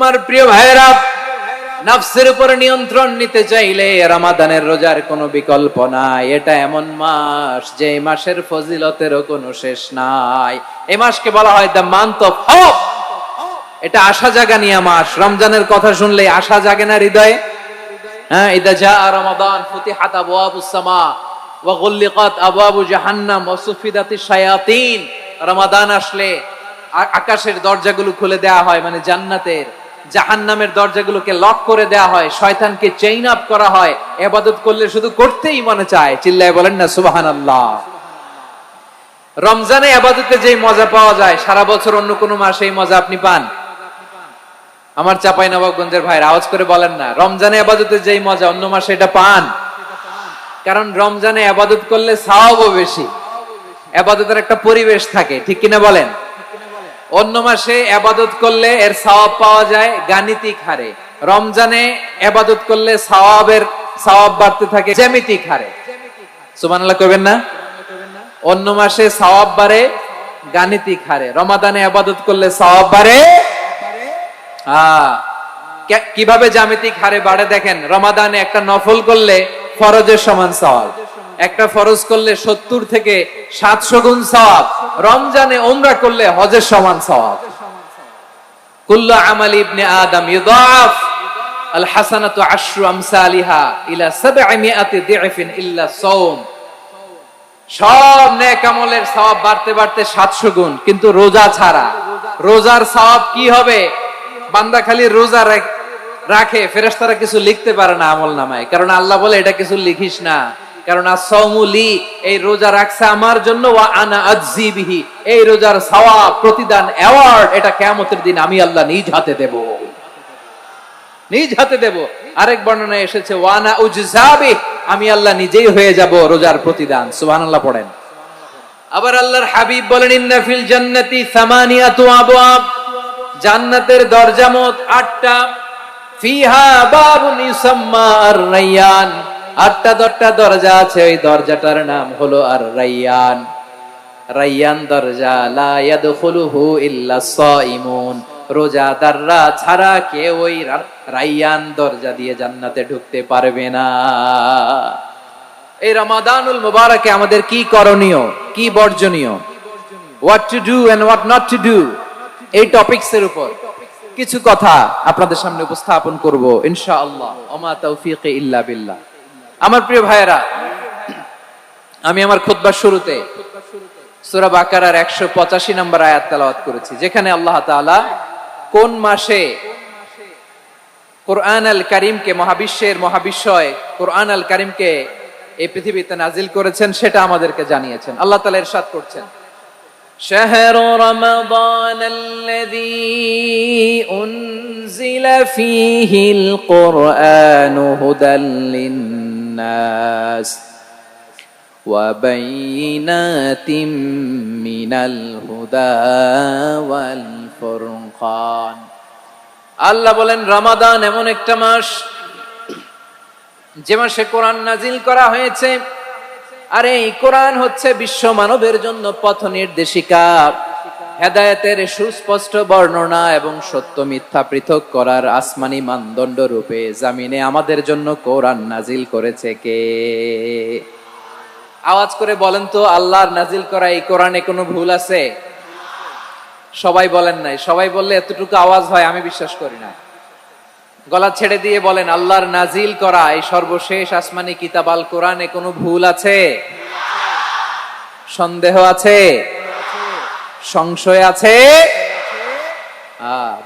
আমার প্রিয় ভাইরা, নফসের উপর নিয়ন্ত্রণ নিতে চাইলে রমাদানের রোজার কোনো বিকল্প নাই। এটা এমন মাস যে মাসের ফজিলতেরও কোনো শেষ নাই। এই মাসকে বলা হয় দ্য মান্থ অফ হোপ। এটা আশা জাগানিয়া মাস। রমজানের কথা শুনলে আশা জাগে না হৃদয়ে? হ্যাঁ, ইদা জা রমাদান ফুতিহাত আবওয়াবুস সামা ওয়া গুল্লিকাত আবওয়াবু জাহান্নাম ওয়া সুফিদাতিশ শায়াতিন। রমাদান আসলে আকাশের দরজাগুলো খুলে দেয়া হয়, মানে জান্নাতের। জাহান্নামের দরজাগুলোকে লক করে দেয়া হয়, শয়তানকে চেইন আপ করা হয়। ইবাদত করলে শুধু করতেই মনে চায়। চিল্লায় বলেন না সুবহানাল্লাহ। রমজানে ইবাদতে যেই মজা পাওয়া যায়, সারা বছর অন্য কোনো মাসে এই মজা আপনি পান? আমার চাঁপাইনবাবগঞ্জের ভাইরা আওয়াজ করে বলেন না, রমজানে ইবাদতে যেই মজা অন্য মাসে এটা পান? কারণ রমজানে ইবাদত করলে সওয়াবও বেশি, ইবাদতের একটা পরিবেশ থাকে, ঠিক কিনা বলেন? অন্য মাসে ইবাদত করলে এর সওয়াব পাওয়া যায় গাণিতিক হারে, রমজানে ইবাদত করলে সওয়াব বাড়তে থাকে জ্যামিতিক হারে। সুবহানাল্লাহ কইবেন না? অন্য মাসে সওয়াব বাড়ে গাণিতিক হারে, রমাদানে ইবাদত করলে সওয়াব বাড়ে কিভাবে জ্যামিতিক হারে বাড়ে দেখেন। রমাদানে একটা নফল করলে ফরজের সমান সওয়াব, একটা ফরজ করলে 70 থেকে 700 গুণ সওয়াব। রমজানে উমরা করলে হজের সমান সওয়াব। কুল্লু আমালি ইবনে আদম ইউদাফ আল হাসানাতু আশরু আমসালিহা ইলা 700 দি'ফিন ইল্লা সাওম। সব নেক আমলের সওয়াব বাড়তে বাড়তে 700 গুণ, কিন্তু রোজা ছাড়া। রোজার সওয়াব কি হবে? বান্দা খালি রোজা রাখে, ফেরেশতারা কিছু লিখতে পারে না আমলনামায়, কারণ আল্লাহ বলে এটা কিছু লিখিস না, কারণ as-সাওমু লি, এই রোজা রাখছে আমার জন্য, ওয়া আনা আজজি বিহি, এই রোজার সওয়াব, প্রতিদান, অ্যাওয়ার্ড এটা কিয়ামতের দিন আমি আল্লাহ নিজ হাতে দেব, নিজ হাতে দেব। আরেক বর্ণনায় এসেছে ওয়া আনা উজজা বিহি, আমি আল্লাহ নিজেই হয়ে যাব রোজার প্রতিদান। সুবহানাল্লাহ পড়েন। আবার আল্লাহর হাবিব বলেন ইন্না ফিল জান্নাতি সামানিয়াতু আবওয়াব, জান্নাতের দরজা মোট 8টা। ফিহা বাবুন ইউসাম্মা আর-রায়্যান, 8টা দরজা আছে, ওই দরজাটার নাম হলো আর-রায়্যান। রায়্যান দরজা লা ইয়াদখুলুহু ইল্লা সাইমুন, রোজাদাররা ছাড়া কেউ ওই রায়্যান দরজা দিয়ে জান্নাতে ঢুকতে পারবে না। এই রমাদানুল মুবারকে আমাদের কি করণীয়, কি বর্জনীয়, what to do and what not to do, এই টপিকসের উপর কিছু কথা আপনাদের সামনে উপস্থাপন করব ইনশাআল্লাহ। ওমা তাওফীকি ইল্লা বিল্লাহ। আমার প্রিয় ভাইয়েরা, আমি আমার খুতবার শুরুতে সূরা বাকারার 185 নম্বর আয়াত তেলাওয়াত করেছি, যেখানে আল্লাহ তাআলা কোন মাসে কোরআন আল কারীমকে, মহাবিশ্বের মহাবিশ্বয় কোরআন আল কারীমকে এই পৃথিবীতে নাজিল করেছেন সেটা আমাদেরকে জানিয়েছেন। আল্লাহ তাআলা ইরশাদ করছেন, شهر رمضان الذي أنزل فيه القرآن هدى للناس وبينات من الهدى والفرقان। আল্লাহ বলেন রমাদান এমন একটা মাস যে মাসে কোরআন নাজিল করা হয়েছে। আর এই কোরআন হচ্ছে বিশ্ব মানবের জন্য পথ নির্দেশিকা, হেদায়েতের সুস্পষ্ট বর্ণনা এবং সত্য মিথ্যা পৃথক করার আসমানি মানদণ্ড রূপে জামিনে আমাদের জন্য কোরআন নাজিল করেছে কে? আওয়াজ করে বলেন তো, আল্লাহর নাজিল করা এই কোরআনে কোনো ভুল আছে? সবাই বলেন নাই। সবাই বললে এতটুকু আওয়াজ হয় আমি বিশ্বাস করি না। গলা ছেড়ে দিয়ে বলেন, আল্লাহর নাজিল করা এই সর্বশেষ আসমানি কিতাব আল কোরআনে কোনো ভুল আছে? সন্দেহ আছে? সংশয় আছে?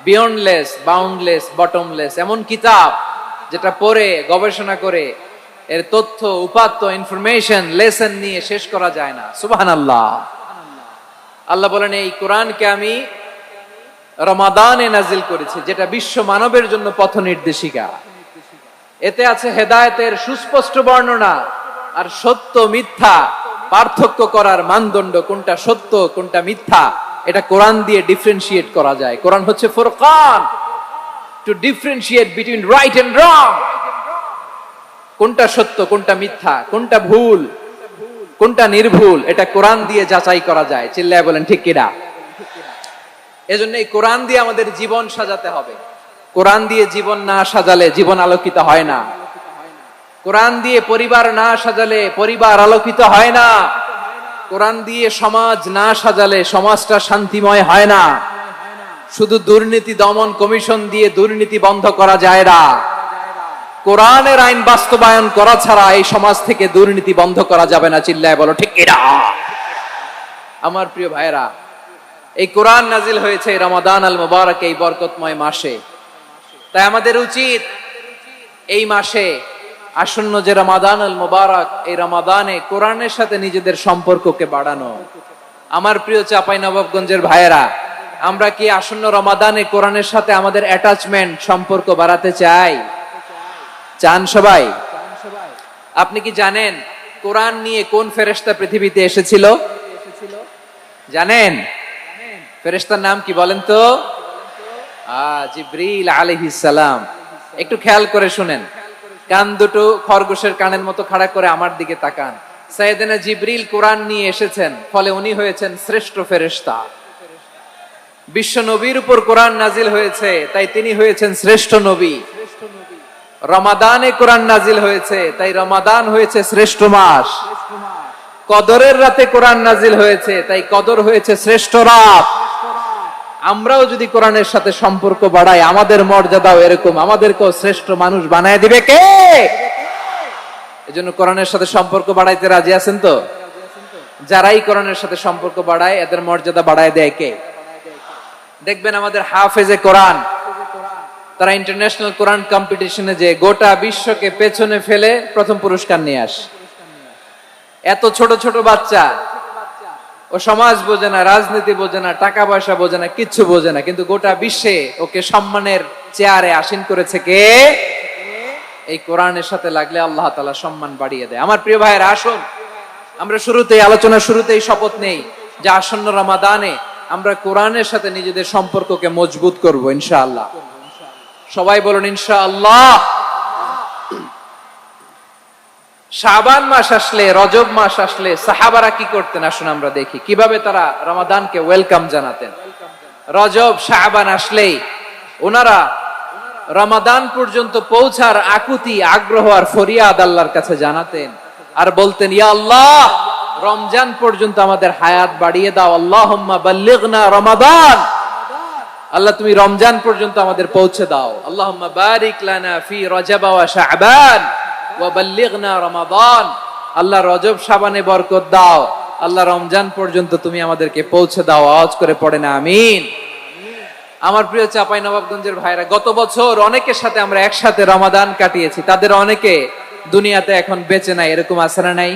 বিয়ন্ডলেস, বাউন্ডলেস, বটমলেস, এমন কিতাব যেটা পড়ে গবেষণা করে এর তথ্য, উপাত্ত, ইনফরমেশন, লেসন নিয়ে শেষ করা যায় না। সুবহানাল্লাহ। আল্লাহ বলেন এই কোরআনকে আমি রমাদানে নাজিল করেছি, যেটা বিশ্ব মানবের জন্য পথ নির্দেশিকা। এতে আছে হেদায়েতের সুস্পষ্ট বর্ণনা আর সত্য মিথ্যা পার্থক্য করার মানদণ্ড, কোনটা সত্য কোনটা মিথ্যা এটা কোরআন দিয়ে ডিফারেন্সিয়েট করা যায়। কোরআন হচ্ছে ফুরকান, to differentiate between right and wrong. কোনটা সত্য কোনটা মিথ্যা, কোনটা ভুল কোনটা নির্ভুল, এটা কোরআন দিয়ে যাচাই করা যায়। চিল্লায় বলেন ঠিক কিনা? এজন্য এই কোরআন দিয়ে আমাদের জীবন সাজাতে হবে। কোরআন দিয়ে জীবন না সাজালে জীবন আলোকিত হয় না। কোরআন দিয়ে পরিবার না সাজালে পরিবার আলোকিত হয় না। কোরআন দিয়ে সমাজ না সাজালে সমাজটা শান্তিময় হয় না। শুধু দুর্নীতি দমন কমিশন দিয়ে দুর্নীতি বন্ধ করা যায় না। কোরআনের আইন বাস্তবায়ন করা ছাড়া এই সমাজ থেকে দুর্নীতি বন্ধ করা যাবে না। চিল্লায় বলো ঠিক কিনা? আমার প্রিয় ভাইরা, এই কোরআন নাজিল হয়েছে রমাদান আল মুবারক, এই বরকতময় মাসে। তাই আমাদের উচিত এই মাসে আসন্ন যে রমাদান আল মুবারক, এই রমাদানে কোরআনের সাথে নিজেদের সম্পর্ককে বাড়ানো। আমার প্রিয় চাঁপাইনবাবগঞ্জের ভাইয়েরা, আমরা কি আসন্ন রমাদানে কোরআনের সাথে আমাদের অ্যাটাচমেন্ট সম্পর্ক বাড়াতে চাই? চান সবাই? আপনি কি জানেন কোরআন নিয়ে কোন ফেরেশতা পৃথিবীতে এসেছিল? জানেন ফেরেশতার নাম কি বলেন তো? জিবরিল আলাইহিস সালাম। একটু খেয়াল করে শুনেন, কান দুটো খরগোশের কানের মতো খাড়া করে আমার দিকে তাকান। সাইয়েদনা জিবরিল কোরআন নিয়ে এসেছেন, ফলে উনি হয়েছেন শ্রেষ্ঠ ফেরেশতা। বিশ্ব নবীর উপর কোরআন নাজিল হয়েছে, তাই তিনি হয়েছেন শ্রেষ্ঠ নবী। রমাদানে কোরআন নাজিল হয়েছে, তাই রমাদান হয়েছে শ্রেষ্ঠ মাস। কদরের রাতে কোরআন নাজিল হয়েছে, তাই কদর হয়েছে শ্রেষ্ঠ রাত। আমরাও যদি কোরআনের সাথে সম্পর্ক বাড়াই, আমাদের মর্যাদাও এরকম, আমাদেরকেও শ্রেষ্ঠ মানুষ বানায় দিবে কে? এজন্য কোরআনের সাথে সম্পর্ক বাড়াইতে রাজি আছেন তো? যারাই কোরআনের সাথে সম্পর্ক বাড়ায়, এদের মর্যাদা বাড়ায় দেয় কে? দেখবেন আমাদের হাফেজে কোরআন, তারা ইন্টারন্যাশনাল কোরআন কম্পিটিশনে যে গোটা বিশ্বকে পেছনে ফেলে প্রথম পুরস্কার নিয়ে আসে। এত ছোট ছোট বাচ্চা, ও সমাজ বোঝে না, রাজনীতি বোঝে না, টাকা পয়সা বোঝে না, কিচ্ছু বোঝে না, কিন্তু গোটা বিশ্বে ওকে সম্মানের চেয়ারে আসীন করেছে কে? এই কোরআনের সাথে লাগলে আল্লাহ তাআলা সম্মান বাড়িয়ে দেয়। আমার প্রিয় ভাইয়েরা, আসুন আমরা শুরুতেই আলোচনা শুরুতেই শপথ নেই যে আসন্ন রমাদানে আমরা কোরআনের সাথে নিজেদের সম্পর্ককে মজবুত করব ইনশাআল্লাহ। সবাই বলুন ইনশাআল্লাহ। শাবান মাস আসলে, রজব মাস আসলে সাহাবারা কি করতেন আসুন আমরা দেখি কিভাবে তারা রমাদানকে ওয়েলকাম জানাতেন। রজব শাবান আসলেই ওনারা রমাদান পর্যন্ত পৌঁছার আকুতি, আগ্রহ আর ফরিয়াদ আল্লাহর কাছে জানাতেন আর বলতেন, ইয়া আল্লাহ, রমজান পর্যন্ত আমাদের হায়াত বাড়িয়ে দাও। আল্লাহুম্মা বাল্লিগনা রমাদান, আল্লাহ তুমি রমজান পর্যন্ত আমাদের পৌঁছে দাও। আল্লাহুম্মা বারিক লানা ফি রজব ওয়া শাবান ওয়া বাল্লিগনা রমাদান, আল্লাহ রজব শাবানে বরকত দাও, আল্লাহ রমজান পর্যন্ত তুমি আমাদেরকে পৌঁছে দাও। আওয়াজ করে পড়েন আমিন। আমার প্রিয় চাঁপাইনবাবগঞ্জের ভাইরা, গত বছর অনেকের সাথে আমরা একসাথে রমাদান কাটিয়েছি, তাদের অনেকে দুনিয়াতে এখন বেঁচে নাই, এরকম আছে না নাই?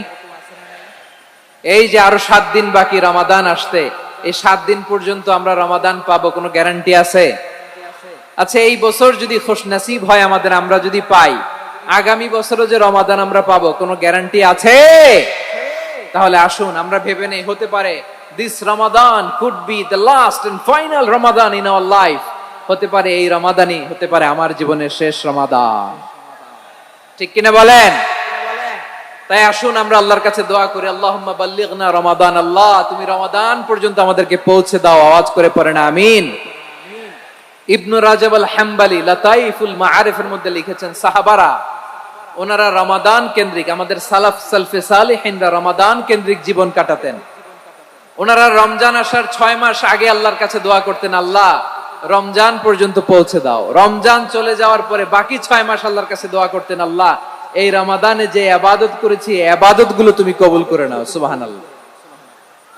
এই যে আরো 7 দিন বাকি রমাদান আসতে, এই 7 দিন পর্যন্ত আমরা রমাদান পাবো, কোনো গ্যারান্টি আছে? আচ্ছা, এই বছর যদি খুশনসিব হয় আমাদের, আমরা যদি পাই, আগামী বছরও যে রমাদান আমরা পাবো, কোনো গ্যারান্টি আছে? তাহলে আসুন আমরা ভেবে নেই, হতে পারে this Ramadan could be the last and final Ramadan in our life. হতে পারে এই রমাদানই হতে পারে আমার জীবনের শেষ রমাদান। ঠিক কিনা বলেন? তাই আসুন আমরা আল্লাহর কাছে দোয়া করি, আল্লাহুম্মা বাল্লিগনা রমাদান, আল্লাহ তুমি রমাদান পর্যন্ত আমাদেরকে পৌঁছে দাও। আওয়াজ করে পড়েন আমিন। ইবনু রাজব আল হাম্বলি লাতাইফুল মাআরিফের মধ্যে লিখেছেন, সাহাবারা ওনারা রমাদান কেন্দ্রিক, আমাদের সালাফ সালফে সালিহিনরা রমাদান কেন্দ্রিক জীবন কাটাতেন। ওনারা রমজান আসার 6 মাস আগে আল্লাহর কাছে দোয়া করতেন, আল্লাহ রমজান পর্যন্ত পৌঁছে দাও। রমজান চলে যাওয়ার পরে বাকি 6 মাস আল্লাহর কাছে দোয়া করতেন, আল্লাহ এই রমাদানে যে ইবাদত করেছি, ইবাদত গুলো তুমি কবুল করে নাও। সুবহানাল্লাহ।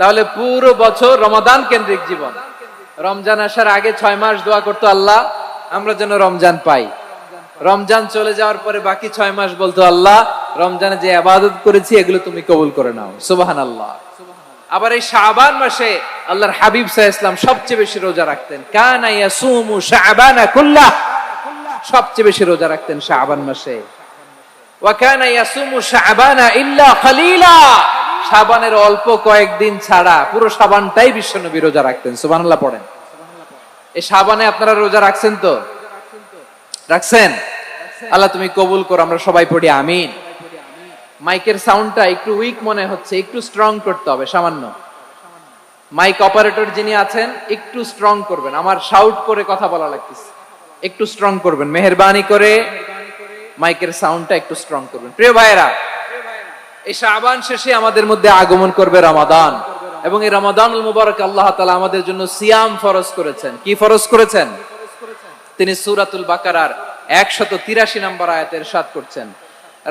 তাহলে পুরো বছর রমাদান কেন্দ্রিক জীবন। রমজান আসার আগে 6 মাস দোয়া করতো, আল্লাহ আমরা যেন রমজান পাই। রমজান চলে যাওয়ার পরে বাকি 6 মাস বলতো, আল্লাহ রমজানে যে ইবাদত করেছি এগুলো তুমি কবুল করে নাও। সুবহানাল্লাহ। আবার এই শাবান মাসে আল্লাহর হাবিব সাল্লাল্লাহু আলাইহি ওয়াসাল্লাম সবচেয়ে বেশি রোজা রাখতেন। কানা ইয়াসুমু শাবানা কুল্লাহ, সবচেয়ে বেশি রোজা রাখতেন শাবান মাসে। ওয়া কানা ইয়াসুমু শাবানা ইল্লা কালিলা, শাবানের অল্প কয়েকদিন ছাড়া পুরো শাবানটাই বিশ্বনবী রোজা রাখতেন। সুবহানাল্লাহ পড়েন। এই শাবানে আপনারা রোজা রাখছেন তো? রাখছেন? আল্লাহ তুমি কবুল করো। আমরা সবাই পড়ি আমিন। মাইকের সাউন্ডটা একটু উইক মনে হচ্ছে, একটু স্ট্রং করতে হবে সামান্য। মাইক অপারেটর যিনি আছেন একটু স্ট্রং করবেন, আমার শাউট করে কথা বলা লাগতেছে। একটু স্ট্রং করবেন মেহেরবানি করে, মাইকের সাউন্ডটা একটু স্ট্রং করবেন। প্রিয় ভাইয়েরা, এই শাবান শেষে আমাদের মধ্যে আগমন করবে রমাদান, এবং এই রমাদানুল মুবারক আল্লাহ তাআলা আমাদের জন্য সিয়াম ফরজ করেছেন। কি ফরজ করেছেন? তিনি সূরাতুল বাকারার 183 নম্বর আয়াতে ইরশাদ করছেন,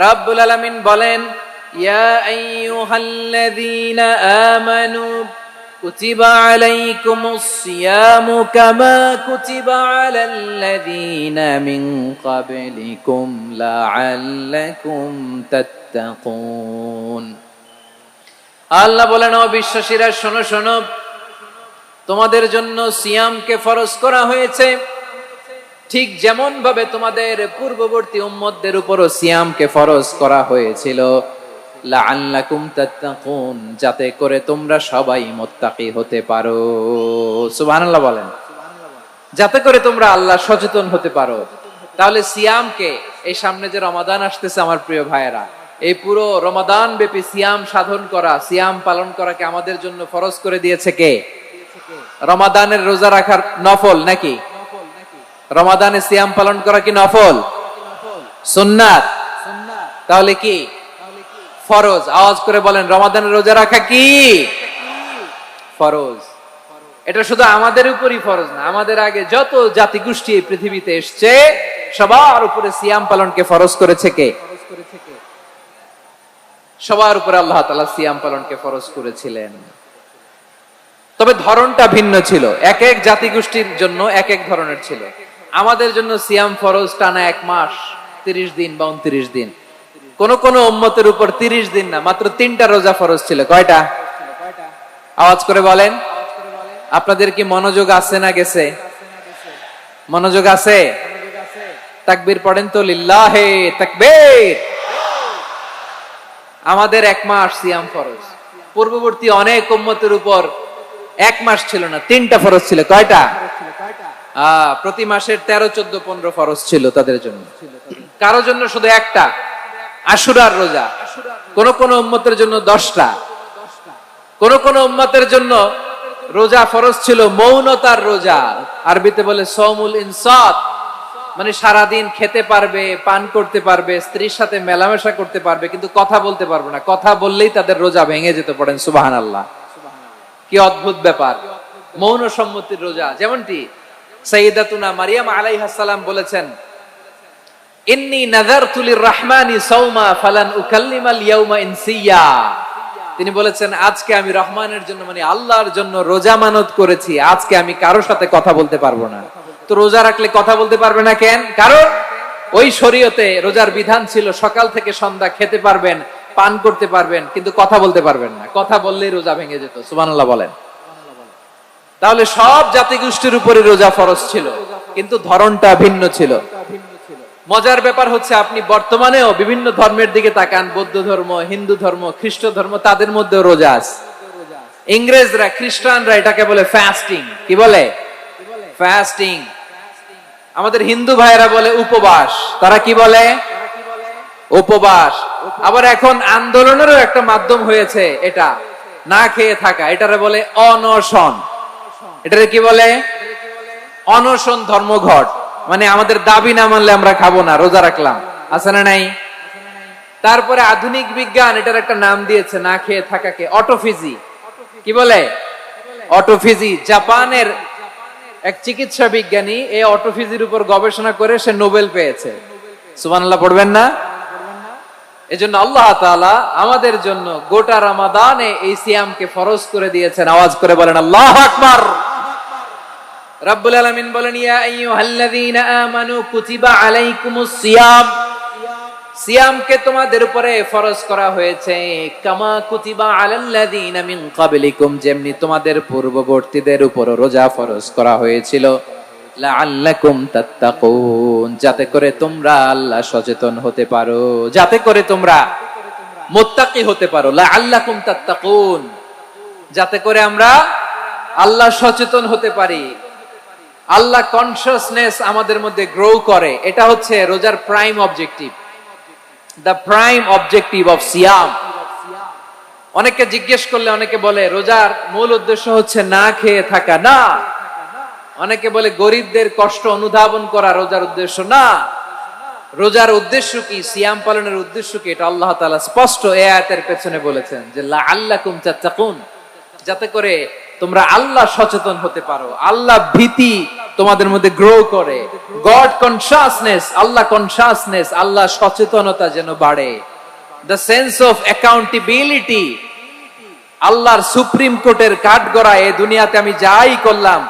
রাব্বুল আলামিন বলেন, ইয়া আইয়ুহাল্লাযীনা আমানু কুতিবা আলাইকুমুস সিয়ামু কামা কুতিবা আলাল্লাযীনা মিন ক্বাবলিকুম লাআল্লাকুম তাত্তাকুন। আল্লাহ বলেন, ও বিশ্বাসীরা শোনো শোনো, তোমাদের জন্য সিয়ামকে ফরজ করা হয়েছে, ঠিক যেমন ভাবে তোমাদের পূর্ববর্তী উম্মতদের উপরও সিয়ামকে ফরজ করা হয়েছিল, লাআল্লাকুম তাত্তাকুন, যাতে করে তোমরা সবাই মুত্তাকি হতে পারো। সুবহানাল্লাহ বলেন, যাতে করে তোমরা আল্লাহ সচেতন হতে পারো। তাহলে সিয়ামকে, এই সামনে যে রমাদান আসতেছে আমার প্রিয় ভাইয়েরা, এই পুরো রমাদান ব্যাপী সিয়াম সাধন করা, সিয়াম পালন করাকে আমাদের জন্য ফরজ করে দিয়েছে কে? রমাদানের রোজা রাখার নফল নাকি? রমাদানে সিয়াম পালন করা কি নফল? সুন্নাত। তাহলে কি ফরজ? আওয়াজ করে বলেন, রমাদানের রোজা রাখা কি ফরজ? এটা শুধু আমাদের উপরই ফরজ না, আমাদের আগে যত জাতিগোষ্ঠী এই পৃথিবীতে এসছে সবার উপরে সিয়াম পালনকে ফরজ করেছে কে? সবার উপরে আল্লাহ তাআলা সিয়াম পালনকে ফরজ করেছিলেন। তবে ধরনটা ভিন্ন ছিল, এক এক জাতিগোষ্ঠীর জন্য এক এক ধরনের ছিল। আমাদের জন্য সিয়াম ফরজ টানা 1 মাস 30 দিন বা 29 দিন। কোন কোন উম্মতের উপর 30 দিন না, মাত্র 3টা রোজা ফরজ ছিল। কয়টা? আওয়াজ করে বলেন। আপনাদের কি মনোযোগ আছে না গেছে? মনোযোগ আছে? তাকবীর পড়েন তো, লিল্লাহে তাকবীর। আমাদের 1 মাস সিয়াম ফরজ, পূর্ববর্তী অনেক উম্মতের উপর 1 মাস ছিল না, 3টা ফরজ ছিল। কয়টা? প্রতি মাসের 13, 14, 15 ফরজ ছিল তাদের জন্য। কারো জন্য শুধু একটা, আশুরার রোজা। কোন কোন উম্মতের জন্য 10টা। কোন কোন উম্মতের জন্য রোজা ফরজ ছিল মৌনতার রোজা, আরবিতে বলে সওমুল ইনসাত, মানে সারাদিন খেতে পারবে, পান করতে পারবে, স্ত্রীর সাথে মেলামেশা করতে পারবে, কিন্তু কথা বলতে পারবে না। কথা বললেই তাদের রোজা ভেঙে যেত। পড়েন সুবহানাল্লাহ। কি অদ্ভুত ব্যাপার! মৌন সম্মতির রোজা। যেমনটি সাইয়্যিদাতুনা মারিয়াম আলাইহাস সালাম বলেছেন, ইন্নী নাযারতু লির-রাহমানি সাওমা ফালান উকাল্লিমাল ইয়াওমা ইনসিয়া। তিনি বলেছেন, আজকে আমি রহমানের জন্য, মানে আল্লাহর জন্য রোজা মানত করেছি, আজকে আমি কারোর সাথে কথা বলতে পারবো না। তো রোজা রাখলে কথা বলতে পারবে না কেন? কারণ ওই শরীয়তে রোজার বিধান ছিল সকাল থেকে সন্ধ্যা খেতে পারবেন, পান করতে পারবেন, কিন্তু কথা বলতে পারবেন না। কথা বললেই রোজা ভেঙে যেত। সুবহানাল্লাহ বলেন। তাহলে সব জাতিগোষ্ঠীর উপরে রোজা ফরজ ছিল, কিন্তু ধরনটা ভিন্ন ছিল। মজার ব্যাপার হচ্ছে, আপনি বর্তমানেও বিভিন্ন ধর্মের দিকে তাকান, বৌদ্ধ ধর্ম, হিন্দু ধর্ম, খ্রিস্ট ধর্ম, তাদের মধ্যে রোজা আছে। ইংরেজরা, খ্রিস্টানরা এটাকে বলে ফাস্টিং। কি বলে? ফাস্টিং। আমাদের হিন্দু ভাইয়েরা বলে উপবাস। তারা কি বলে? উপবাস। আবার এখন আন্দোলনেরও একটা মাধ্যম হয়েছে এটা, না খেয়ে থাকা। এটারে বলে অনশন। এটারে কি বলে? অনশন ধর্মঘট। মানে আমাদের দাবি না মানলে আমরা খাবো না, রোজা রাখলাম। আছে না নাই? তারপরে আধুনিক বিজ্ঞান এটার একটা নাম দিয়েছে না খেয়ে থাকাকে, অটোফিজি। কি বলে? অটোফিজি। জাপানের এক চিকিৎসা বিজ্ঞানী এই অটোফিজির উপর গবেষণা করে সে নোবেল পেয়েছে। সুবহানাল্লাহ পড়বেন না? এজন্য আল্লাহ তাআলা আমাদের জন্য গোটা রমাদানে এই সিয়ামকে ফরজ করে দিয়েছেন। আওয়াজ করে বলেন আল্লাহু আকবার। রাব্বুল আলামিন বলেন, ইয়া আইয়ুহাল্লাযীনা আমানু কুতিবা আলাইকুমুস সিয়াম। সিয়ামকে তোমাদের উপরে ফরজ করা হয়েছে, কামা কুতিবা আলাল্লাযীনা মিন ক্বাবলিকুম, যেমনি তোমাদের পূর্ববর্তীদের উপর রোজা ফরজ করা হয়েছিল, লাআল্লাকুম তাত্তাকুন, যাতে করে তোমরা আল্লাহ সচেতন হতে পারো, যাতে করে তোমরা মুত্তাকি হতে পারো। লাআল্লাকুম তাত্তাকুন, যাতে করে আমরা আল্লাহ সচেতন হতে পারি, আল্লাহ কনসিয়াসনেস আমাদের মধ্যে গ্রো করে। এটা হচ্ছে রোজার prime objective, the prime objective of সিয়াম। অনেকে জিজ্ঞেস করলে অনেকে বলে রোজার মূল উদ্দেশ্য হচ্ছে না খেয়ে থাকা। না, অনেকে বলে গরিবদের কষ্ট অনুধাবন করা রোজার উদ্দেশ্য না। রোজার উদ্দেশ্য কি, সিয়াম পালনের উদ্দেশ্য কি, এটা আল্লাহ তাআলা স্পষ্ট এই আয়াতের পেছনে বলেছেন যে লাআল্লাকুম তাত্তাকুন, যাতে করে তোমরা আল্লাহ সচেতন হতে পারো, আল্লাহ ভীতি তোমাদের মধ্যে গ্রো করে, গড কনসাসনেস, আল্লাহ কনসাসনেস, আল্লাহ সচেতনতা যেন বাড়ে, দ্য সেন্স অফ অ্যাকাউন্টেবিলিটি, আল্লাহর সুপ্রিম কোর্টের কাঠগড়ায় এই দুনিয়াতে আমি যাই করলাম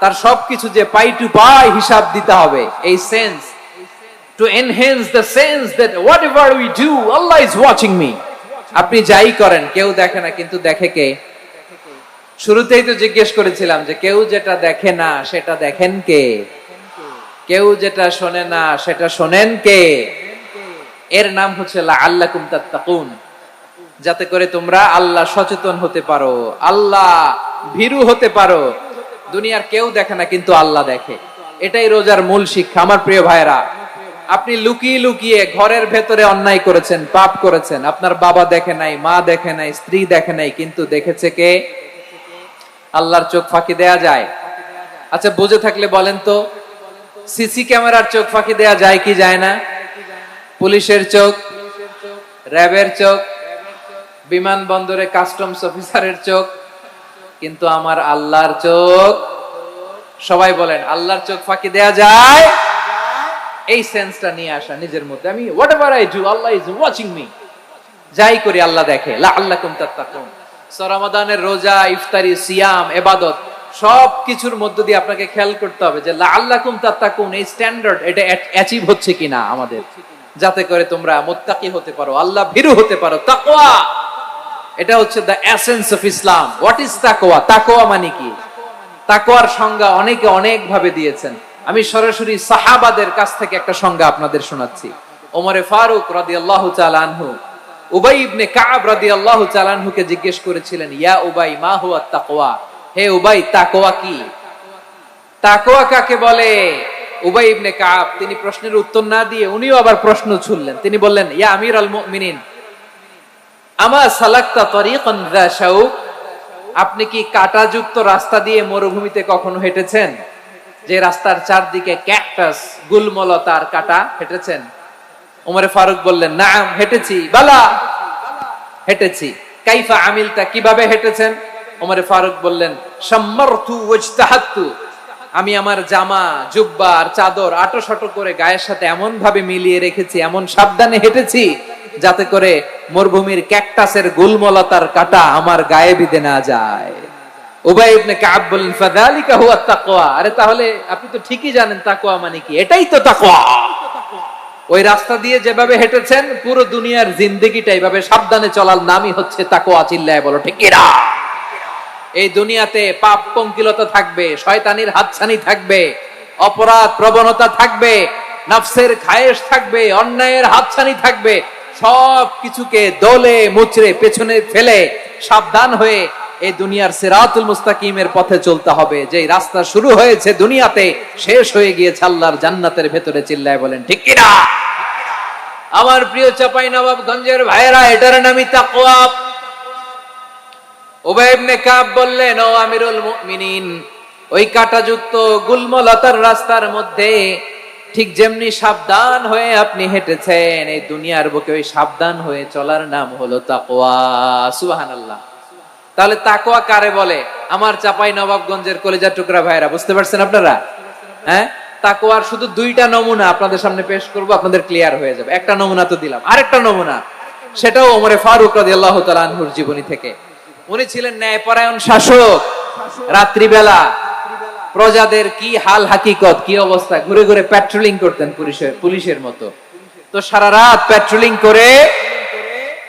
তার সবকিছু যে পাই টু পাই হিসাব দিতে হবে, এই sense, to enhance the sense that whatever we do Allah is watching me. আপনি যাই করেন কেউ দেখে না, কিন্তু দেখে কে? শুরুতেই তো জিজ্ঞেস করেছিলাম যে কেউ যেটা দেখে না সেটা দেখেন কে, কেউ যেটা শোনে না সেটা শোনেন কে? এর নাম হচ্ছে লাআল্লাকুম তাত্তাকুন, যাতে করে তোমরা আল্লাহ সচেতন হতে পারো, আল্লাহ ভীরু হতে পারো। দুনিয়ার কেউ দেখে না, কিন্তু আল্লাহ দেখে। এটাই রোজার মূল শিক্ষা। আমার প্রিয় ভাইরা, আপনি লুকিয়ে লুকিয়ে ঘরের ভেতরে অন্যায় করেছেন, পাপ করেছেন, আপনার বাবা দেখে নাই, মা দেখে নাই, স্ত্রী দেখে নাই, কিন্তু দেখেছে কে? আল্লাহর চোখ ফাঁকি দেয়া যায়? আচ্ছা, বুঝে থাকলে বলেন তো, সিসি ক্যামেরার চোখ ফাঁকি দেয়া যায় কি যায় না? পুলিশের চোখ, র্যাবের চোখ, বিমানবন্দরে কাস্টমস অফিসারের চোখ, কিন্তু আমার আল্লাহর চোখ? সবাই বলেন, আল্লাহর চোখ ফাঁকি দেয়া যায়? এই সেন্সটা নিয়ে আসা নিজের মধ্যে, আমি whatever I do Allah is watching me, যাই করি আল্লাহ দেখে। লাআল্লাকুম তাত্তাকুন। রমাদানের রোজা, ইফতারি, সিয়াম, ইবাদত সব কিছুর মধ্য দিয়ে আপনাকে খেয়াল করতে হবে যে লাআল্লাকুম তাত্তাকুন এই স্ট্যান্ডার্ড এটা অ্যাচিভ হচ্ছে কিনা আমাদের, যাতে করে তোমরা মুত্তাকি হতে পারো, আল্লাহ ভীরু হতে পারো। তাকওয়া, এটা হচ্ছে the essence of Islam. What is তাকওয়া? তাকওয়া মানে কি? তাকওয়ার সংজ্ঞা অনেকে অনেক ভাবে দিয়েছেন। আমি সরাসরি সাহাবাদের কাছ থেকে একটা সংজ্ঞা আপনাদের শোনাচ্ছি। ওমরে ফারুক রাদিয়াল্লাহু তাআলা আনহু উবাই ইবনে কাব রাদিয়াল্লাহু তাআলা আনহুকে জিজ্ঞেস করেছিলেন, ইয়া উবাই মা হুয়া তাকওয়া, হে উবাই তাকওয়া কি? তাকওয়া কাকে বলে? উবাই ইবনে কাব তিনি প্রশ্নের উত্তর না দিয়ে উনিও আবার প্রশ্ন ছুড়লেন। তিনি বললেন, ইয়া আমিরাল মুমিনিন আমা সালাকতা তরিকান যা শাউক, আপনি কি কাঁটাযুক্ত রাস্তা দিয়ে মরুভূমিতে কখনো হেঁটেছেন? যে রাস্তার চারদিকে ক্যাকটাস, গুলমলতার কাঁটা, হেঁটেছেন? ওমরে ফারুক বললেন, নাম হেঁটেছি। বালা, হেঁটেছি। কাইফা আমিলতা, কিভাবে হেঁটেছেন? ওমরে ফারুক বললেন, শাম্মারতু ওয়াজতাহাতু, আমি আমার জামা, জুব্বা আর চাদর আটোসাটো করে গায়ের সাথে এমন ভাবে মিলিয়ে রেখেছি, এমন সাবধানে হেঁটেছি যাতে করে মরুভূমির ক্যাকটাসের গুলমলতার কাঁটা আমার গায়ে বিঁধে না যায়। উবাই ইবনে কাব বললেন, ফাযালিকা হুয়া তাকওয়া, আরে তাহলে আপনি তো ঠিকই জানেন তাকওয়া মানে কি, এটাই তো তাকওয়া। ওই রাস্তা দিয়ে যেভাবে হেঁটেছেন পুরো দুনিয়ার জিন্দেগিটা এইভাবে সাবধানে চলার নামই হচ্ছে তাকওয়া। চিল্লায় বলো ঠিক কিনা? এই দুনিয়াতে পাপ পঙ্কিলতা থাকবে, শয়তানির হাতছানি থাকবে, অপরাধ প্রবণতা থাকবে, নফসের খায়েশ থাকবে, অন্যায়ের হাতছানি থাকবে, সব কিছুকে দলে মুচড়ে পেছনে ফেলে সাবধান হয়ে এই দুনিয়ার সিরাতুল মুস্তাকিমের পথে চলতে হবে। যে রাস্তা শুরু হয়েছে দুনিয়াতে, শেষ হয়ে গিয়েছে আল্লাহর জান্নাতের ভেতরে। চিল্লায় বলেন ঠিক কিনা? আমার প্রিয় চাঁপাইনবাবগঞ্জের ভাইয়েরা, এটার নামই তাকওয়া। উবাই ইবনে কাব বললেন, ও আমিরুল মুমিনিন, ওই কাঁটাযুক্ত গুলমলতার রাস্তার মধ্যে ঠিক যেমনি সাবধান হয়ে আপনি হেঁটেছেন, এই দুনিয়ার বুকে ওই সাবধান হয়ে চলার নাম হলো তাকওয়া। সুবহানাল্লাহ। তাহলে তাকওয়া কারে বলে? আমার চাঁপাইনবাবগঞ্জের কলিজা টুকরা ভাইরা, বুঝতে পারছেন আপনারা? হ্যাঁ, তাকওয়ার শুধু দুইটা নমুনা আপনাদের সামনে পেশ করব, আপনাদের ক্লিয়ার হয়ে যাবে। একটা নমুনা তো দিলাম, আরেকটা নমুনা, সেটাও ওমরে ফারুক রাদিয়াল্লাহু তাআলা আনহুর জীবনী থেকে। উনি ছিলেন ন্যায়পরায়ণ শাসক। রাত্রিবেলা প্রজাদের কি হাল হাকিকত, কি অবস্থা, ঘুরে ঘুরে প্যাট্রোলিং করতেন পুলিশের মতো। তো সারা রাত প্যাট্রোলিং করে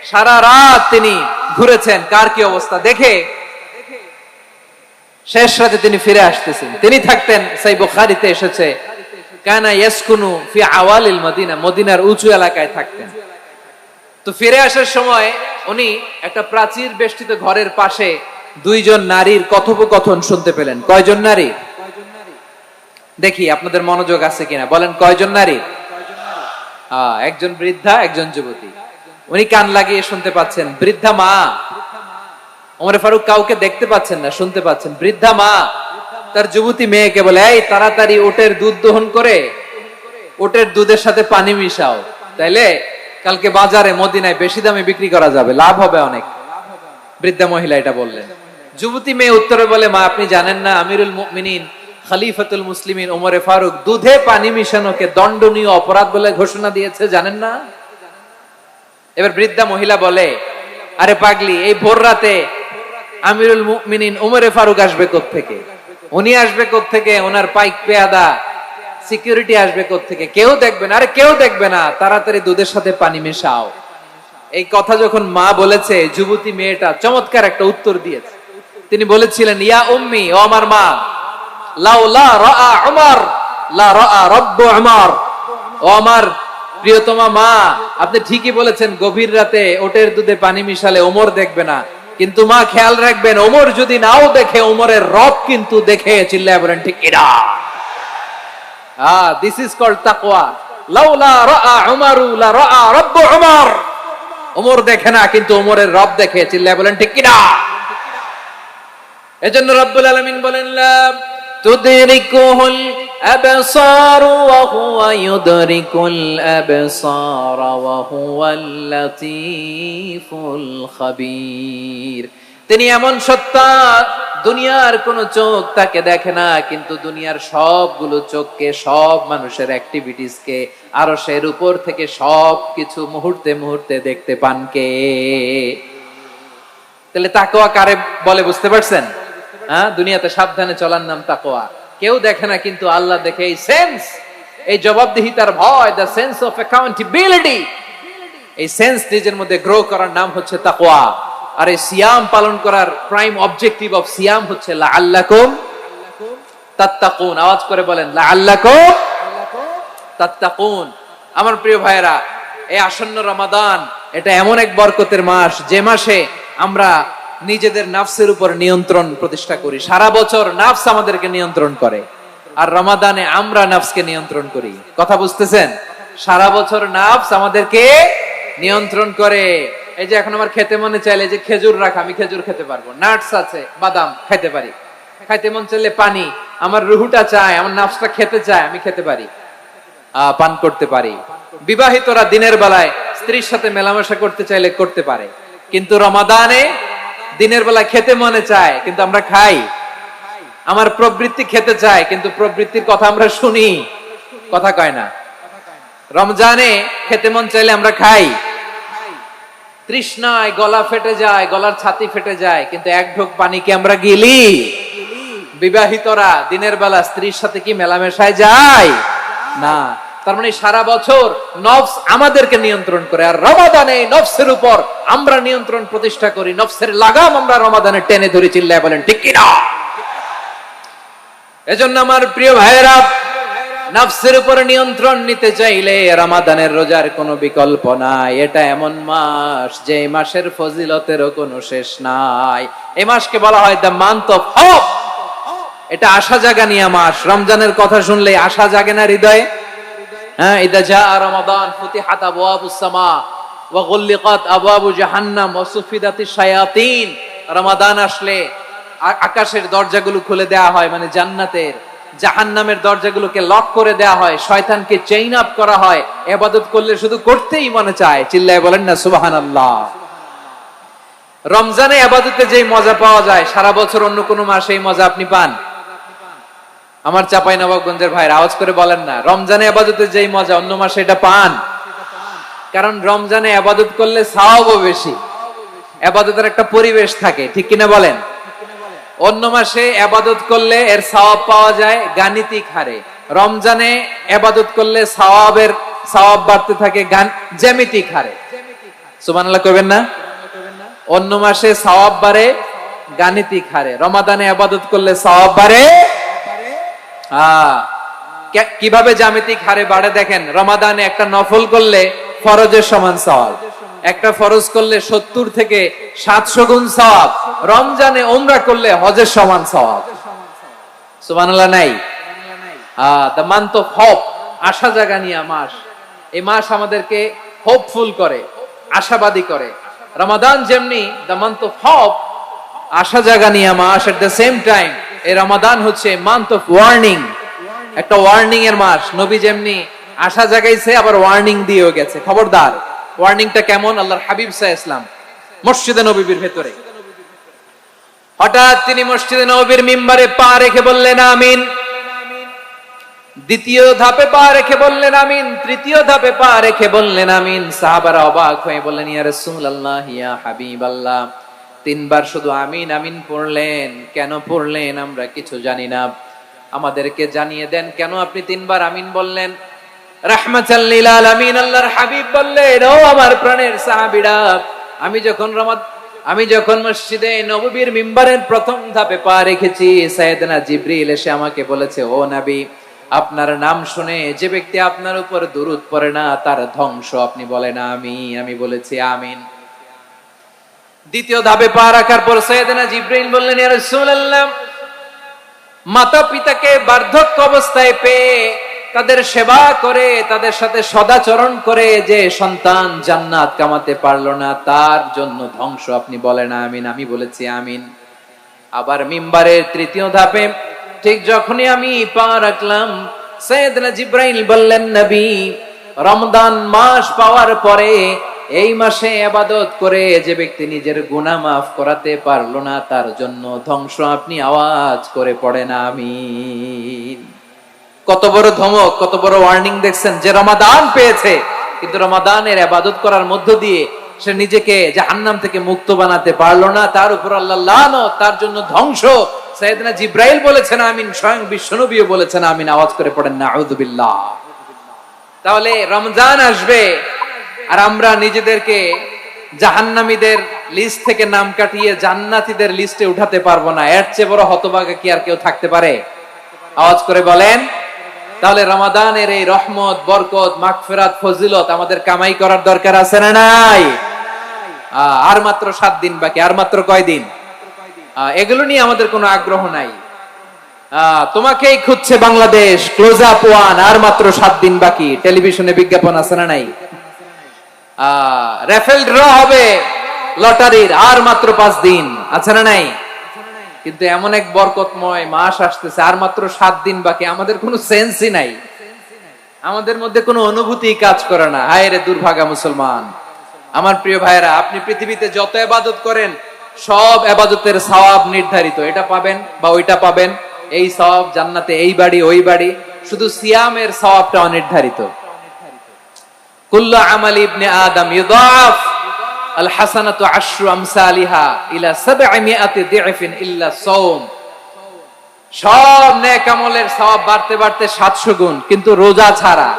সারা রাত তিনি ঘুরেছেন কার কি অবস্থা দেখে। শেষ রাতে তিনি ফিরে আসতেছেন। তিনি থাকতেন, সহিহ বুখারীতে এসেছে, কানা ইয়াসকুনু ফি আওয়ালিল মদিনা, মদিনার উঁচু এলাকায় থাকতেন। তো ফিরে আসার সময় উনি একটা প্রাচীর বেষ্টিত ঘরের পাশে দুইজন নারীর কথোপকথন শুনতে পেলেন। কয়জন নারী? দেখি আপনাদের মনোযোগ আছে কিনা, বলেন কয়জন নারী? একজন বৃদ্ধা, একজন যুবতী। উনি কান লাগিয়ে শুনতে পাচ্ছেন। বৃদ্ধা মা, ওমর ফারুক কাউকে দেখতে পাচ্ছেন না, শুনতে পাচ্ছেন। বৃদ্ধা মা তার যুবতী মেয়েকে বলে, এই তাড়াতাড়ি উটের দুধ দহন করে উটের দুধের সাথে পানি মিশাও, তাইলে কালকে বাজারে মদিনায় বেশি দামে বিক্রি করা যাবে, লাভ হবে অনেক। বৃদ্ধা মহিলা এটা বললেন। যুবতী মেয়ে উত্তরে বলে, মা আপনি জানেন না আমিরুল মুমিনিন খলিফাতুল মুসলিমিন ওমরে ফারুক দুধে পানি মিশানোকে দণ্ডনীয় অপরাধ বলে ঘোষণা দিয়েছে, জানেন না? এবার বৃদ্ধা মহিলা বলে, আরে পাগলি, এই ভোর রাতে আমিরুল মুমিনিন ওমরে ফারুক আসবে কোত্থেকে? উনি আসবে কোত্থেকে? ওনার পাইক পেয়াদা সিকিউরিটি আসবে কোত্থেকে? কেউ দেখবে না। আরে কেউ দেখবে না, তাড়াতাড়ি দুধের সাথে পানি মেশাও। এই কথা যখন মা বলেছে, যুবতী মেয়েটা চমৎকার একটা উত্তর দিয়েছে। তিনি বলেছিলেন, ইয়া উম্মি, ও আমার মা, লাউলা রাআ উমর লা রাআ রাব্বু উমর। ও আমার প্রিয়তমা মা, আপনি ঠিকই বলেছেন, গভীর রাতে ওটের দুধে পানি মিশালে ওমর দেখবে না, কিন্তু মা খেয়াল রাখবেন, ওমর যদি নাও দেখে, ওমরের রব কিন্তু দেখে। চিল্লায় বলেন ঠিক কিনা? দিস ইজ কল্ড তাকওয়া। লাউলা রাআ উমরু লা রাআ রাব্বু উমর। ওমর দেখে না, কিন্তু ওমরের রব দেখে। চিল্লায় বলেন ঠিক কিনা? এজন্য রব্বুল আলামিন বলেন, লা তুদরিকুহুল আবসার ওয়া হুয়া ইউদরিকুল আবসার ওয়া হুয়াল লাতীফুল খাবীর। তিনি এমন সত্তা, দুনিয়ার কোন চোখ তাকে দেখে না, কিন্তু দুনিয়ার সবগুলো চোখকে, সব মানুষের অ্যাক্টিভিটিস কে, আরশের উপর থেকে সবকিছু মুহূর্তে মুহূর্তে দেখতে পান কে? তাহলে তাকওয়া কারে বলে বুঝতে পারছেন? দুনিয়াতে সাবধানে চলার নাম তাকওয়া। কেউ দেখে না, কিন্তু আল্লাহ দেখে। এই সেন্স, এই জবাবদিহিতার ভয়, দ্য সেন্স অফ অ্যাকাউন্টেবিলিটি, এই সেন্স নিজের মধ্যে গ্রো করার নাম হচ্ছে তাকওয়া। আর এই সিয়াম পালন করার প্রাইম অবজেক্টিভ অফ সিয়াম হচ্ছে লাআল্লাকুম তাত্তাকুন। আওয়াজ করে বলেন, লাআল্লাকুম তাত্তাকুন। আমার প্রিয় ভাইরা, এই আসন্ন রমাদান, এটা এমন এক বরকতের মাস, যে মাসে আমরা নিজেদের নাফসের উপর নিয়ন্ত্রণ প্রতিষ্ঠা করি। সারা বছর নাফস আমাদেরকে নিয়ন্ত্রণ করে, আর রমাদানে আমরা নাফসকে নিয়ন্ত্রণ করি। কথা বুঝতেছেন? সারা বছর নাফস আমাদেরকে নিয়ন্ত্রণ করে। এই যে এখন আমার খেতে মনে চাইলে যে খেজুর রাখা, আমি খেজুর খেতে পারবো, নাটস আছে, বাদাম খাইতে পারি। খাইতে মন চাইলে পানি, আমার রুহুটা চায়, আমার নাফসটা খেতে চায়, আমি খেতে পারি, পান করতে পারি। বিবাহিতরা দিনের বেলায় স্ত্রীর সাথে মেলামেশা করতে চাইলে করতে পারে, কিন্তু রমাদানে দিনের বেলা খেতে মনে চায়, কিন্তু আমরা খাই। আমার প্রবৃত্তি খেতে চায়, কিন্তু প্রবৃত্তির কথা আমরা শুনি, কথা কয় না। রমজানে খেতে মন চাইলে আমরা খাই, তৃষ্ণায় গলা ফেটে যায়, গলার ছাতি ফেটে যায়, কিন্তু এক ঢোক পানি কি আমরা গিলি? বিবাহিতরা দিনের বেলা স্ত্রীর সাথে কি মেলামেশায় যায়? না। তার মানে সারা বছর নফস আমাদেরকে নিয়ন্ত্রণ করে, আর রমাদানে নফসের উপর আমরা নিয়ন্ত্রণ প্রতিষ্ঠা করি। নফসের লাগাম আমরা রমাদানে টেনে ধরে। চিল্লায় বলেন ঠিক কিনা? এজন্য আমার প্রিয় ভাইয়েরা, নফসের উপর নিয়ন্ত্রণ নিতে চাইলে রমাদানের রোজার কোনো বিকল্প নাই। এটা এমন মাস, যে মাসের ফজিলতেরও কোনো শেষ নাই। এই মাসকে বলা হয় দ্য মান্থ অফ হোপ। এটা আশা জাগানিয়া মাস। রমজানের কথা শুনলে আশা জাগে না হৃদয়ে? ইদা জাআ রমাদান ফুতিহাত আবওয়াবুস সামা ওয়া গুল্লিকাত আবওয়াবু জাহান্নাম ওয়া সুফিদাতিশ শায়াতিন। রমাদান আসলে আকাশের দরজাগুলো খুলে দেয়া হয়, মানে জান্নাতের। জাহান্নামের দরজাগুলোকে লক করে দেয়া হয়, শয়তানকে চেইন আপ করা হয়। ইবাদত করলে শুধু করতেই মনে চায়। চিল্লায় বলেন না সুবহানাল্লাহ। রমজানে ইবাদতে যেই মজা পাওয়া যায়, সারা বছর অন্য কোন মাসে এই মজা আপনি পান? আমার চাঁপাইনবাবগঞ্জের ভাইরা আওয়াজ করে বলেন না, রমজানে ইবাদতে যেই মজা অন্য মাসে এটা পান? কারণ রমজানে ইবাদত করলে সওয়াবও বেশি, ইবাদতের একটা পরিবেশ থাকে, ঠিক কিনা বলেন? অন্য মাসে ইবাদত করলে এর সওয়াব পাওয়া যায় গাণিতিক হারে, রমজানে ইবাদত করলে সওয়াব বাড়তে থাকে জ্যামিতিক হারে। সুবহানাল্লাহ কইবেন না? অন্য মাসে সওয়াব বাড়ে গাণিতিক হারে, রমাদানে ইবাদত করলে সওয়াব বাড়ে কিভাবে জ্যামিতিক হারে বাড়ে দেখেন। রমাদানে একটা নফল করলে ফরজের সমান সওয়াব, একটা ফরজ করলে 70 থেকে 700 গুণ সওয়াব, রমজানে উমরা করলে হজের সমান সওয়াব। সুবহানাল্লাহ নাই? দ্য মান্থ অফ হোপ, আশা জাগানিয়া মাস। এই মাস আমাদেরকে হোপফুল করে, আশাবাদী করে। রমাদান যেমনি the month of hope, Asha জাগানিয়া mass, at the same time এই রমাদান হচ্ছে মান্থ অফ ওয়ার্নিং, একটা ওয়ার্নিং এর মাস। নবী যেমনি আশা জাগাইছে আবার ওয়ার্নিং দিয়েও গেছে, খবরদার। ওয়ার্নিংটা কেমন? আল্লাহর হাবিব সাল্লাল্লাহু আলাইহি ওয়াসাল্লাম মসজিদে নববীর ভেতরে হঠাৎ তিনি মসজিদে নববীর মিম্বারে পা রেখে বললেন আমিন। দ্বিতীয় ধাপে পা রেখে বললেন আমিন, তৃতীয় ধাপে পা রেখে বললেন আমিন। সাহাবারা অবাক হয়ে বললেন ইয়া রাসূলুল্লাহ, ইয়া হাবিবাল্লাহ, তিনবার শুধু আমিন আমিন পড়লেন, কেন পড়লেন আমরা কিছু জানি না, আমাদেরকে জানিয়ে দেন কেন আপনি তিনবার আমিন বললেন। রাহমাতাল লিল আলামিন আল্লাহর হাবিব বললেন, ও আমার প্রাণের সাহাবীরা, আমি যখন মসজিদে নববীর মিম্বারের প্রথম ধাপে পা রেখেছি, সাইয়েদনা জিবরিল এসে আমাকে বলেছে, ও নবী, আপনার নাম শুনে যে ব্যক্তি আপনার উপর দুরূদ পড়ে না তার ধ্বংস। আপনি বলেন আমিন। আমি বলেছি আমিন। দ্বিতীয় ধাপে পা রাখার পর সাইয়েদনা জিবরিল বললেন, ইয়া রাসূলুল্লাহ, মাতা পিতাকে বার্ধক্য অবস্থায় পেয়ে তাদের সেবা করে, তাদের সাথে সদাচরণ করে যে সন্তান জান্নাত কামাতে পারলো না তার জন্য ধ্বংস। আপনি বলেন আমিন। আমি বলেছি আমিন। আবার মিম্বারের তৃতীয় ধাপে ঠিক যখনই আমি পা রাখলাম, সাইয়েদনা জিবরাইল বললেন, নবী, রমজান মাস পাওয়ার পরে এই মাসে ইবাদত করে যে ব্যক্তি নিজের গুনাহ মাফ করাতে পারলো না তার জন্য ধ্বংস। আপনি আওয়াজ করে পড়েন আমিন। কত বড় ধমক, কত বড় ওয়ার্নিং দেখছেন। যে রমাদান পেয়েছে কিন্তু রমাদানের ইবাদত করার মধ্য দিয়ে সে নিজেকে জাহান্নাম থেকে মুক্ত বানাতে পারলো না, তার উপর আল্লাহ লানত, তার জন্য ধ্বংস। সাইয়েদনা জিবরাইল বলেছেন আমিন, স্বয়ং বিশ্বনবীও বলেছেন আমিন। আওয়াজ করে পড়েন নাউযুবিল্লাহ। তাহলে রমজান আসবে আর আমরা নিজেদেরকে জাহান্নামীদের লিস্ট থেকে নাম কাটিয়ে জান্নাতীদের লিস্টে উঠাতে পারবো না। এর চেয়ে বড় হতভাগা কি আর কেউ থাকতে পারে? আওয়াজ করে বলেন। তাহলে রমাদানের এই রহমত, বরকত, মাগফিরাত, ফজিলত আমাদের কামাই করার দরকার আছে না নাই? আর মাত্র 7 দিন বাকি। আর মাত্র কয় দিন? এগুলো নিয়ে আমাদের কোনো আগ্রহ নাই। তোমাকেই খুঁজছে বাংলাদেশ, ক্লোজ আপ ওয়ান, আর মাত্র 7 দিন বাকি। টেলিভিশনে বিজ্ঞাপন আছে না নাই? রেফেল ড্র হবে লটারির, আর মাত্র 5 দিন, আছে না নাই? কিন্তু এমন এক বরকতময় মাস আসতেছে, আর মাত্র 7 দিন বাকি। আমাদের কোনো সেন্সই নাই, আমাদের মধ্যে কোনো অনুভূতি কাজ করে না। হায় রে দুর্ভাগা মুসলমান। আমার প্রিয় ভাইরা, আপনি পৃথিবীতে যত ইবাদত করেন সব ইবাদতের সওয়াব নির্ধারিত। এটা পাবেন বা ওইটা পাবেন, এই সওয়াব জান্নাতে, এই বাড়ি ওই বাড়ি। শুধু সিয়ামের সওয়াবটা অনির্ধারিত। কুল্লু আমালি ইবনে আদম ইউদাফ আল হাসানাতু আশরু আমসালিহা ইলা 700 দি'ফিন ইল্লা সাওম। সব নেক আমলের সওয়াব বাড়তে বাড়তে 700 গুণ, কিন্তু রোজা ছাড়া।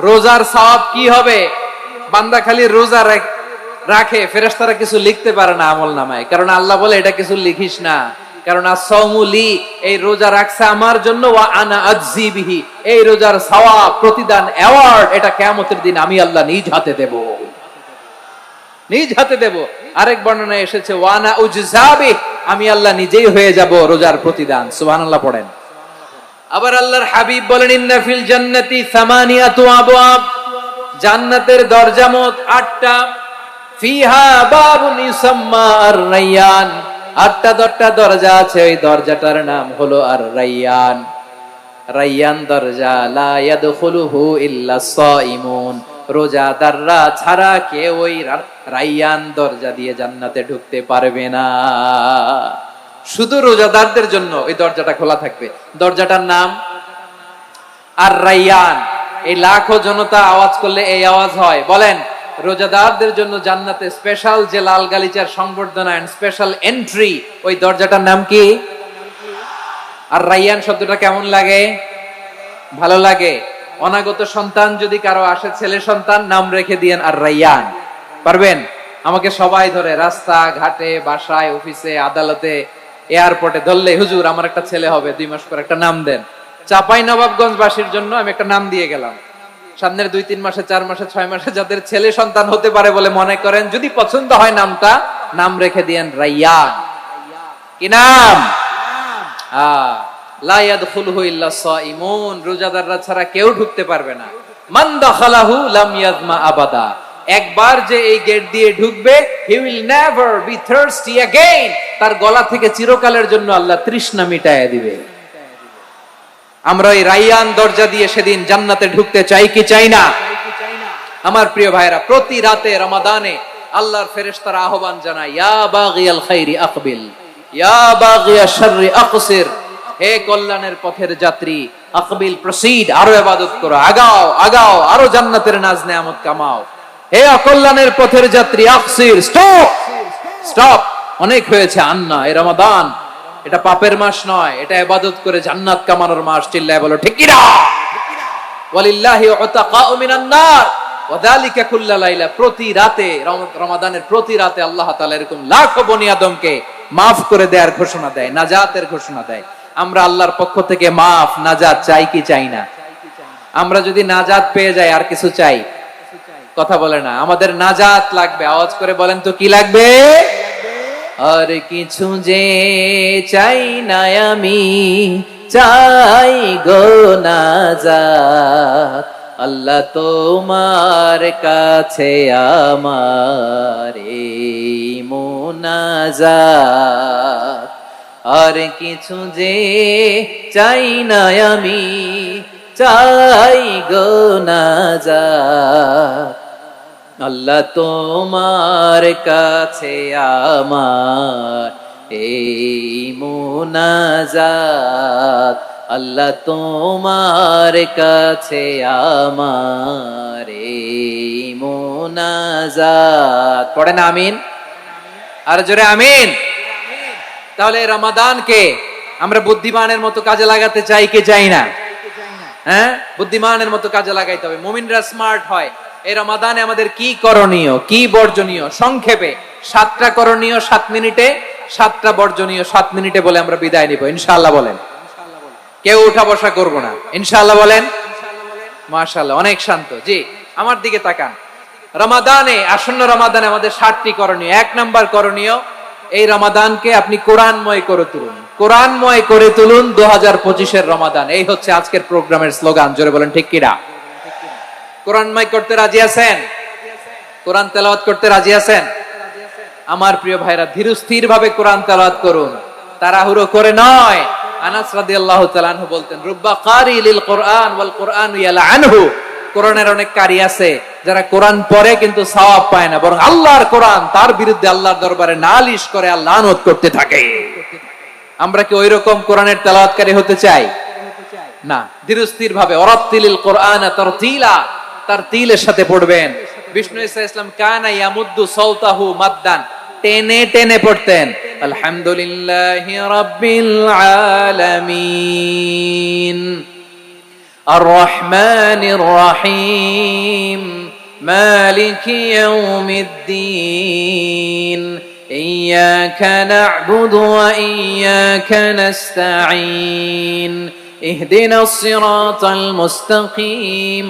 রোজার সওয়াব কি হবে? বান্দা খালি রোজা রাখে, ফেরেশতারা কিছু লিখতে পারে না আমলনামায়, কারণ আল্লাহ বলে এটা কিছু লিখিস না, কারণ as-সাওমু লি, এই রোজা রাখছে আমার জন্য, ওয়া আনা আজজি বিহি, এই রোজার সওয়াব, প্রতিদান, অ্যাওয়ার্ড এটা কিয়ামতের দিন আমি আল্লাহ নিজ হাতে দেব, নিজ হাতে দেব। আরেক বর্ণনায় এসেছে ওয়া আনা উজজাবি, আমি আল্লাহ নিজেই হয়ে যাব রোজার প্রতিদান। সুবহানাল্লাহ পড়েন। আবার আল্লাহর হাবিব বলেন, ইন্না ফিল জান্নাতি 8 আবওয়াব, জান্নাতের দরজা মোট 8টা। ফিহা বাবুন ইউসাম্মা আর-রায়্যান, 8টা দরজা আছে, ওই দরজাটার নাম হলো আর-রায়্যান। রায়্যান দরজা, লা ইয়াদখুলুহু ইল্লা সাইমুন, রোজাদাররা ছাড়া কেউ ওই রায়্যান দরজা দিয়ে জান্নাতে ঢুকতে পারবে না। শুধু রোজাদারদের জন্য ওই দরজাটা খোলা থাকবে। দরজাটার নাম আর-রায়্যান। এই লাখো জনতা আওয়াজ করলে এই আওয়াজ হয়। বলেন, রোজাদারদের জন্য জান্নাতে স্পেশাল যে লাল গালিচার সংবর্ধনা এন্ড স্পেশাল এন্ট্রি, ওই দরজাটার নাম কি? আর-রায়্যান শব্দটা কেমন লাগে? ভালো লাগে। অনাগত সন্তান যদি কারো আসে, ছেলে সন্তান, নাম রেখে দিয়েন আর-রায়্যান। পারবেন? আমাকে সবাই ধরে রাস্তা ঘাটে, বাসায়, অফিসে, আদালতে, এয়ারপোর্টে ধরলে, হুজুর আমার একটা ছেলে হবে 2 মাস পর, একটা নাম দেন। চাপাই নবাবগঞ্জ বাসীর জন্য আমি একটা নাম দিয়ে গেলাম। সামনের 2-3 মাসে, 4 মাসে, 6 মাসে যাদের ছেলে সন্তান হতে পারে বলে মনে করেন, যদি পছন্দ হয় নামটা, নাম রেখে দিয়েন রায়্যান। কি নাম? লা ইয়াদখুলুহু ইল্লা সাইমুন, রোজাদাররা ছাড়া কেউ ঢুকতে পারবে না। মান দাখালাহু লাম ইয়াজমা আবাদা, একবার যে এই গেট দিয়ে ঢুকবে, he will never be thirsty again, তার গলা থেকে চিরকালের জন্য আল্লাহ তৃষ্ণা মিটায়া দিবে। আমরা ওই রাইয়ান দরজা দিয়ে সেদিন জান্নাতে ঢুকতে চাই কি চাই না? আমার প্রিয় ভাইরা, প্রতি রাতে রমাদানে আল্লাহর ফেরেশতারা আহ্বান জানায়, ইয়া বাগিয়াল খাইরি আকবিল, ইয়া বাগিয়াশ শাররি আকসির, হে কল্যাণের পথের যাত্রী, আকবিল প্রসিড, আরো ইবাদত করো, আগাও আগাও, আরো জান্নাতের নাজ নেয়ামত কামাও। হে অকল্যাণের পথের যাত্রী, আকসির, স্টপ স্টপ, অনেক হয়েছে। আন্না, এই রমাদান এটা পাপের মাস নয়, এটা ইবাদত করে জান্নাত কামানোর মাস। চিল্লায় বলো ঠিক কি না? ওয়ালিল্লাহি উতাকাউ মিনান নার ওয়াযালিকা কুল্লা লাইলা। প্রতি রাতে, রমাদানের প্রতি রাতে আল্লাহ তাআলা এরকম লাখো বনি আদমকে maaf করে দেওয়ার ঘোষণা দেয়, নাজাতের ঘোষণা দেয়। আমরা আল্লাহর পক্ষ থেকে মাফ, নাজাত চাই কি চাই না? আমরা যদি নাজাত পেয়ে যাই আর কিছু চাই? কথা বলে না। আমাদের নাজাত লাগবে। আওয়াজ করে বলেন তো কি লাগবে? আর কিছু যে চাই না আমি, চাই গো নাজাত, আল্লাহ তোমার কাছে আমার এই মুনাজাত। আর কিছু যে চাই না আমি, চাই গো নাজাত, আল্লাহ তোমার কাছে আমার এই মুনাজাত, আল্লাহ তোমার কাছে আমার এই মুনাজাত। পড়েন আমিন, আর জোরে আমিন। তাহলে রমাদানকে আমরা বুদ্ধিমানের মতো কাজে লাগাতে চাই কি চাই না? হ্যাঁ, বুদ্ধিমানের মতো কাজে লাগাইতে হবে। মুমিনরা স্মার্ট হয়। এই রমাদানে আমাদের কি করণীয়, কি বর্জনীয়, সংক্ষেপে 7টা করণীয় 7 মিনিটে, 7টা বর্জনীয় 7 মিনিটে বলে আমরা বিদায় নিব ইনশাআল্লাহ। বলেন, কেউ উঠা বসা করব না ইনশাআল্লাহ। বলেন মাশাআল্লাহ, অনেক শান্ত। জি, আমার দিকে তাকান। রমাদানে, আসন্ন রমাদানে আমাদের 7টি করণীয়। 1 নাম্বার করণীয়, এই রমাদানকে আপনি কোরআনময় করে তুলুন। কোরআনময় করে তুলুন 2025 এর রমাদান। এই হচ্ছে আজকের প্রোগ্রামের স্লোগান। জোরে বলেন ঠিক কিনা? কোরআনময় করতে রাজি আছেন? কোরআন তেলাওয়াত করতে রাজি আছেন? আমার প্রিয় ভাইরা, ধীরস্থির ভাবে কোরআন তেলাওয়াত করুন, তাড়াহুড়ো করে নয়। আনাস রাদিয়াল্লাহু তাআলা আনহু বলতেন, রুব্বা কারি লিল কোরআন ওয়াল কোরআন ইয়ালআনহু। কোরআনের অনেক কারি আছে যারা কোরআন পড়ে কিন্তু সওয়াব পায় না, বরং আল্লাহর কোরআন তার বিরুদ্ধে আল্লাহর দরবারে নালিশ করে আর লানত করতে থাকে। আমরা কি ওইরকম কোরআনের তেলাওয়াতকারী হতে চাই? না। ধীরস্থির ভাবে, ওয়ারাত্তিলিল কোরআন তারতিলা, তারতিলের সাথে পড়বেন। বিষ্ণু ঈসা ইসলাম কানা ইয়ামুদ্দু সাওতাহু মাদ্দান, টেনে টেনে পড়তেন। আলহামদুলিল্লাহি রাব্বিল আলামিন আর রহমানির রহিম মালিকি ইয়াউমিদ্দিন ইয়্যাকা না'বুদু ওয়া ইয়্যাকা নাস্তাঈন ইহদিনাস সিরাতাল মুস্তাকিম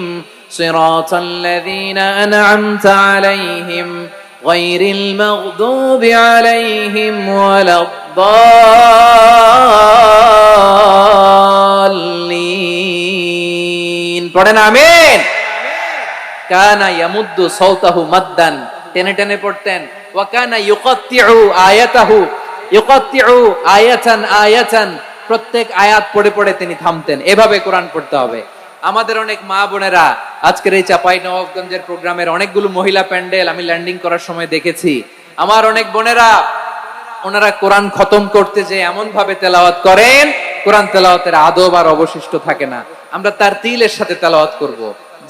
সিরাতাল লাযীনা আন'আমতা আলাইহিম গায়রিল মাগদুবি আলাইহিম ওয়ালাদ-দাল্লিন। পড়েন আমিন। কানা ইয়ামুদ্দু সাওতাহু মাদ্দান, টেনে টেনে পড়তেন। ওয়া কানা ইউকাত্তিউ আয়াতাহু, ইউকাত্তিউ আয়াতান আয়াতান, প্রত্যেক আয়াত পড়ে পড়ে তিনি থামতেন। এভাবে কোরআন পড়তে হবে। আমাদের অনেক মা বোনেরা, আজকের এই চাঁপাইনবাবগঞ্জের প্রোগ্রামের অনেকগুলো মহিলা প্যান্ডেল আমি ল্যান্ডিং করার সময় দেখেছি। আমার অনেক বোনেরা, ওনারা কোরআন খতম করতে যে এমন ভাবে তেলাওয়াত করেন, কোরআন তেলাওয়াতের আদব আর অবশিষ্ট থাকে না। আমরা তারতিলের সাথে তেলাওয়াত করব,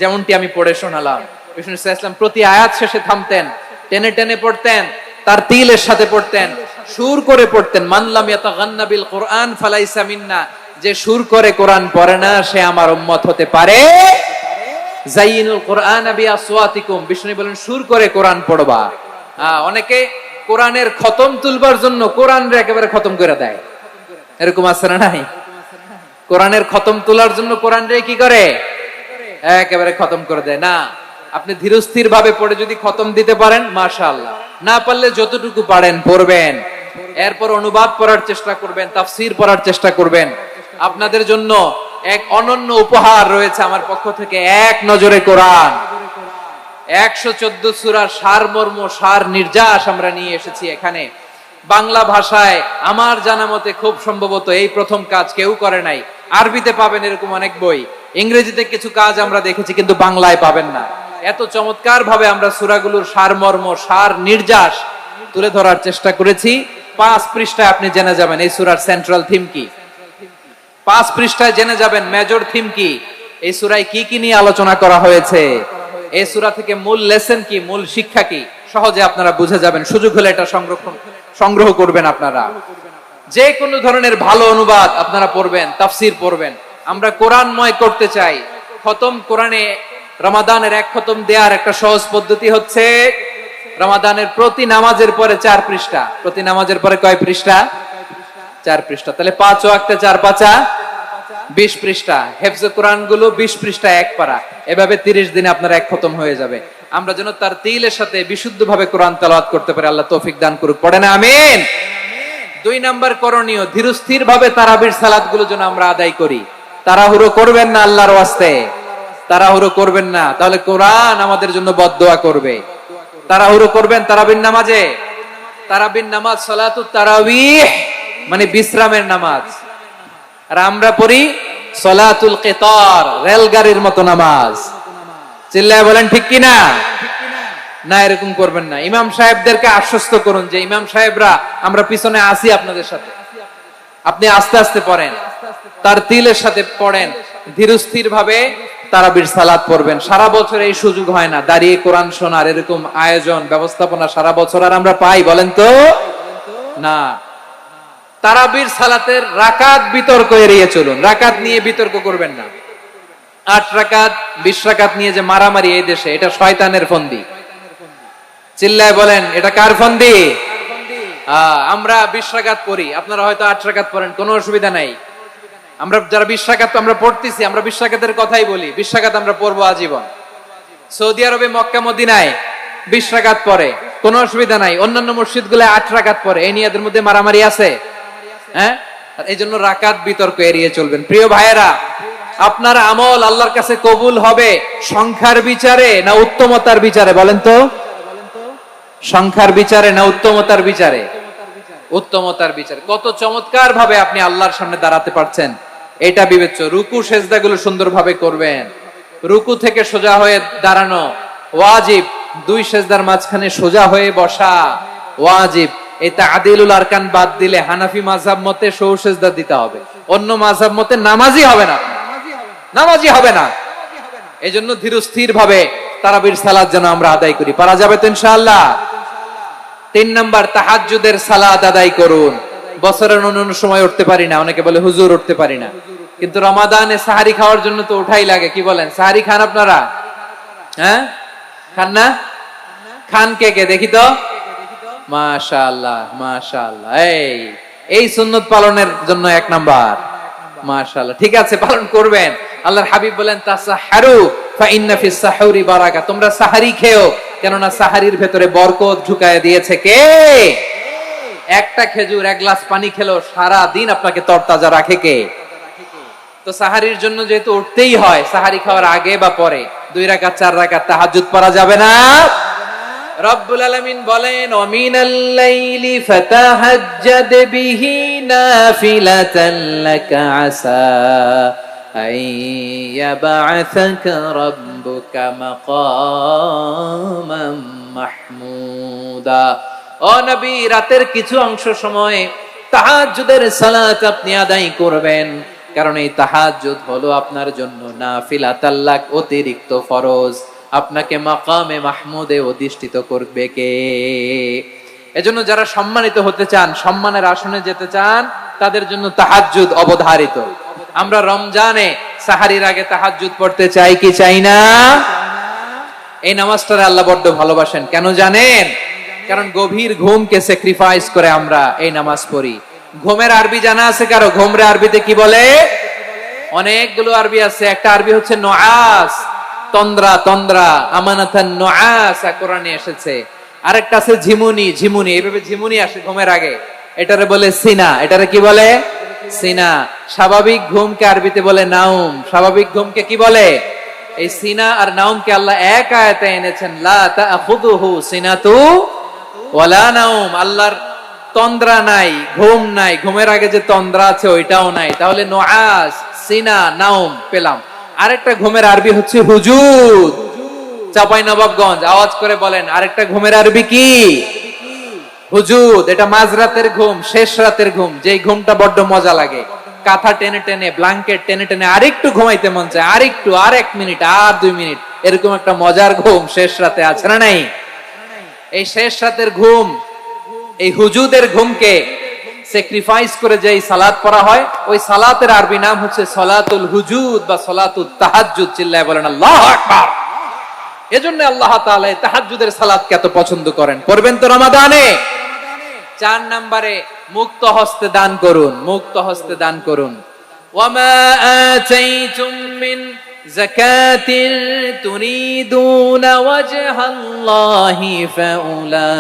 যেমনটি আমি পড়ে শোনালাম। বিষ্ণু ইসলাম প্রতি আয়াত শেষে থামতেন, টেনে টেনে পড়তেন, তারতিলের সাথে পড়তেন, সুর করে পড়তেন। মান লাম ইয়াতাগান্না বিল কোরআন ফালাইসা মিন্না, যে সুর করে কোরআন পড়ে না সে আমার উম্মত হতে পারে। যাইনুল কোরআন বিআসওয়াতিকুম, বিষ্ণু বলেন সুর করে কোরআন পড়বা। অনেকে কোরআনের খতম তুলবার জন্য কোরআনরে একেবারে খতম করে দেয়, এরকম আছে না নাই? কোরআনের খতম তোলার জন্য কোরআনরে কি করে? একেবারে খতম করে দেয়। না, আপনি ধীরস্থির ভাবে পড়ে যদি খতম দিতে পারেন মাশাআল্লাহ, না পারলে যতটুকু পারেন পড়বেন, এরপর অনুবাদ পড়ার চেষ্টা করবেন, তাফসীর পড়ার চেষ্টা করবেন। আপনাদের জন্য এক অনন্য উপহার রয়েছে আমার পক্ষ থেকে, এক নজরে কোরআন। 114 সূরার সারমর্ম, সার নির্যাস আমরা নিয়ে এসেছি এখানে। বাংলা ভাষায় আমার জানা মতে খুব সম্ভবত এই প্রথম কাজ কেউ করে নাই। আরবিতে পাবেন এরকম অনেক বই, ইংরেজিতে কিছু কাজ আমরা দেখেছি, কিন্তু বাংলায় পাবেন না। এত চমৎকার ভাবে আমরা সূরাগুলোর সারমর্ম, সার নির্যাস তুলে ধরার চেষ্টা করেছি। 5 পৃষ্ঠায় আপনি জেনে যাবেন এই সূরার সেন্ট্রাল থিম কি। 5 পৃষ্ঠায় জেনে যাবেন মেজর থিম কি, এই সূরায় কি কি নিয়ে আলোচনা করা হয়েছে, এই সূরা থেকে মূল লেসন কি, মূল শিক্ষা কি, সহজে আপনারা বুঝে যাবেন। সুযোগ হলে এটা সংগ্রহ করবেন। আপনারা যে কোনো ধরনের ভালো অনুবাদ আপনারা পড়বেন, তাফসীর পড়বেন। আমরা কোরআনময় করতে চাই। খতম কোরআনে রমাদানের 1 খতম দেওয়ার একটা সহজ পদ্ধতি হচ্ছে রমাদানের প্রতি নামাজের পরে 4 পৃষ্ঠা। প্রতি নামাজের পরে কয় পৃষ্ঠা? 4 পৃষ্ঠা। তাহলে 5 ওয়াক্তে 4 পাঁচা 20 পৃষ্ঠা। হেফজে কোরআন গুলো 20 পৃষ্ঠা এক পারা। এভাবে 30 দিনে আপনার 1 খতম হয়ে যাবে। আমরা যেন তার তিলের সাথে বিশুদ্ধভাবে কোরআন তেলাওয়াত করতে পারি। আল্লাহ তৌফিক দান করুক। পড়েন আমিন। 2 নাম্বার করণীয়, ধীরস্থির ভাবে তারাবির সালাত গুলো যেন আমরা আদায় করি। তাড়াহুড়ো করবেন না, আল্লাহর ওয়াস্তে তাড়াহুড়ো করবেন না, তাহলে কোরআন আমাদের জন্য বদদোয়া করবে। তাড়াহুড়ো করবেন তারাবির নামাজে। তারাবির নামাজ সালাতুত তারাবিহ মানে বিশ্রামের নামাজ। আর আমরা পড়ি সালাতুল কিতার, রেলগাড়ির মতো নামাজ। চিল্লায় বলেন ঠিক কি না? না, এরকম করবেন না। ইমাম সাহেবদেরকে আশ্বস্ত করুন যে ইমাম সাহেবরা আমরা পিছনে আসি আপনাদের সাথে, আপনি আস্তে আস্তে পড়েন, তার তিলের সাথে পড়েন, ধীরস্থির ভাবে তারাবির সালাত পড়বেন। সারা বছর এই সুযোগ হয় না দাঁড়িয়ে কোরআন শোনার, এরকম আয়োজন ব্যবস্থাপনা সারা বছর আর আমরা পাই বলেন তো না। তারাবির সালাতের রাকাত বিতর্ক এড়িয়ে চলুন। রাকাত নিয়ে বিতর্ক করবেন না। 8 রাকাত 20 রাকাত নিয়ে যে মারামারি এই দেশে, এটা শয়তানের ফন্দি। চিল্লায় বলেন এটা কার ফন্দি? আমরা 20 রাকাত পড়ি, আপনারা হয়তো 8 রাকাত পড়েন, কোনো অসুবিধা নাই। আমরা যারা 20 রাকাত আমরা পড়তেছি, আমরা 20 রাকাতের কথাই বলি। 20 রাকাত আমরা পড়বো আজীবন। সৌদি আরবে মক্কা মদিনায় 20 রাকাত পড়ে, কোনো অসুবিধা নাই। অন্যান্য মসজিদ গুলো 8 রাকাত পড়ে। এই নিয়ে এদের মধ্যে মারামারি আছে? হ্যাঁ, এই জন্য রাকাত বিতর্ক এড়িয়ে চলবেন। প্রিয় ভাইয়েরা, আপনার আমল আল্লাহর কাছে কবুল হবে সংখ্যার বিচারে না উত্তমতার বিচারে? বলেন তো, সংখ্যার বিচারে না উত্তমতার বিচারে? উত্তমতার বিচারে। কত চমৎকার ভাবে আপনি আল্লাহর সামনে দাঁড়াতে পারছেন এটা বিবেচ্য। রুকু সেজদা গুলো সুন্দরভাবে করবেন। রুকু থেকে সোজা হয়ে দাঁড়ানো ওয়াজিব। 2 সেজদার মাঝখানে সোজা হয়ে বসা ওয়াজিব। এই তা'দিলুল আরকান বাদ দিলে হানাফি মাযহাব মতে সৌ সেজদা দিতে হবে। অন্য মাযহাব মতে নামাজই হবে না, নামাজই হবে না। এজন্য ধীরস্থির ভাবে তারাবির সালাত যেন আমরা আদায় করি। পারা যাবে তো ইনশাআল্লাহ? 3 নাম্বার, তাহাজ্জুদের সালাত আদায় করুন। বছরের অন্য সময় উঠতে পারি না, অনেকে বলে হুজুর উঠতে পারি না, কিন্তু রমাদানে সাহারি খাওয়ার জন্য তো উঠাই লাগে। কি বলেন, সাহারি খান আপনারা? হ্যাঁ, খান না? খান কে কে দেখি তো? মাশাআল্লাহ মাশাআল্লাহ। এই সুন্নত পালনের জন্য 1 নাম্বার। মাশাআল্লাহ, ঠিক আছে, পালন করবেন। আল্লাহর হাবিব বলেন তাসাহহারু ফা ইন্না ফিস সাহুরি বারাকা। তোমরা সাহারি খেও, কেননা সাহারির ভেতরে বরকত ঢুকায় দিয়েছে কে? একটা খেজুর 1 গ্লাস পানি খেলো সারা দিন আপনাকে তরতাজা রাখে কে? তো সাহারির জন্য যেহেতু উঠতেই হয়, সাহারি খাওয়ার আগে বা পরে 2 রাকাত 4 রাকাত তাহাজ্জুদ পড়া যাবে না? রব্বুল আলামিন বলেন ওয়ামিনাল লাইলি ফাতাহাজ্জাদ বিহি নাফিলাতান লাকা আসা আইয়াবআসাকা রাব্বুকা মাকামান মাহমুদা। ও নবী, রাতের কিছু অংশ সময় তাহাজ্জুদের সালাত আপনি আদায় করবেন, কারণ এই তাহাজ্জুদ হলো আপনার জন্য নাফিলাতাল লাক, অতিরিক্ত ফরজ। আপনাকে মাকামে মাহমুদে অধিষ্ঠিত করবে কে? এজন্য যারা সম্মানিত হতে চান, সম্মানের আসনে যেতে চান, তাদের জন্য তাহাজ্জুদ অবধারিত। আমরা রমজানে সাহারির আগে তাহাজ্জুদ পড়তে চাই কি চাই না? এই নামাজটা আল্লাহ বড্ড ভালোবাসেন। কেন জানেন? কারণ গভীর ঘুমকে স্যাক্রিফাইস করে আমরা এই নামাজ পড়ি। ঘুমের আরবি জানা আছে কারো? ঘুমরে আরবিতে কি বলে? অনেকগুলো আরবি আছে। একটা আরবি হচ্ছে নুআস, তন্দ্রা, তন্দ্রা, আমানাতান নুআস কোরআনে এসেছে। আরেকটা আছে ঝিমুনি, ঝিমুনি, এইভাবে ঝিমুনি আসে ঘুমের আগে, এটারে বলে সিনা। এটারে কি বলে? সিনা। স্বাভাবিক ঘুমকে আরবিতে বলে নাউম। স্বাভাবিক ঘুমকে কি বলে? এই সিনা আর নাউমকে আল্লাহ এক আয়াতে এনেছেন, লা তাখুযুহু সিনাতু ওয়ালা নাউম। আল্লাহর তন্দ্রা নাই, ঘুম নাই, ঘুমের আগে যে তন্দ্রা আছে ওইটাও নাই, তাহলে নুআস, সিনা, নাওম পেলাম। আরেকটা ঘুমের আরবি হচ্ছে হুজুদ। চাঁপাইনবাবগঞ্জ আওয়াজ করে বলেন, আরেকটা ঘুমের আরবি কি? হুজুদ। এটা মাঝরাতের ঘুম, শেষ রাতের ঘুম, যেই ঘুমটা বড্ড মজা লাগে। কাঁথা টেনে টেনে, ব্ল্যাঙ্কেট টেনে টেনে আরেকটু ঘুমাইতে মন চায়, আরেকটু, আর 1 মিনিট, আর 2 মিনিট, এরকম একটা মজার ঘুম শেষ রাতে আছে না নাই? এই শেষ রাতের ঘুম, এই হুজুদের ঘুমকে স্যাক্রিফাইস করে যে সালাত পড়া হয়, ওই সালাতের আরবি নাম হচ্ছে সলাতুল হুজুদ বা সলাতুত তাহাজ্জুদ। চিল্লায় বলেন আল্লাহু আকবার। এজন্য আল্লাহ তাআলা তাহাজ্জুদের সালাতকে এত পছন্দ করেন। পড়বেন তো রমাদানে। 4 নম্বরে মুক্ত হস্তে দান করুন, মুক্ত হস্তে দান করুন। ওয়ামা আতাইতুম মিন যাকাতিন তুরিদুনা ওয়াজহাল্লাহি ফাউলাইকা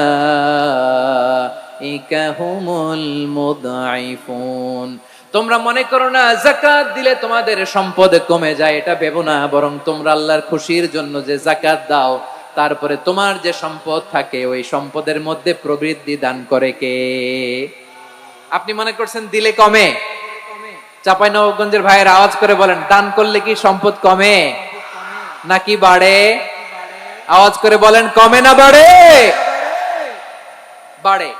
হুমুল মুদঈফুন। তোমরা মনে করো না যাকাত দিলে তোমাদের সম্পদ কমে যায়, এটা ভেবো না, বরং তোমরা আল্লাহর খুশির জন্য যে যাকাত দাও, তারপরে তোমার যে সম্পদ থাকে ওই সম্পদের মধ্যে প্রবৃদ্ধি দান করে কে? আপনি মনে করছেন দিলে কমে? চাঁপাইনবাবগঞ্জের ভাইয়ের আওয়াজ করে বলেন, দান করলে কি সম্পদ কমে নাকি বাড়ে? আওয়াজ করে বলেন, কমে না বাড়ে? বাড়ে।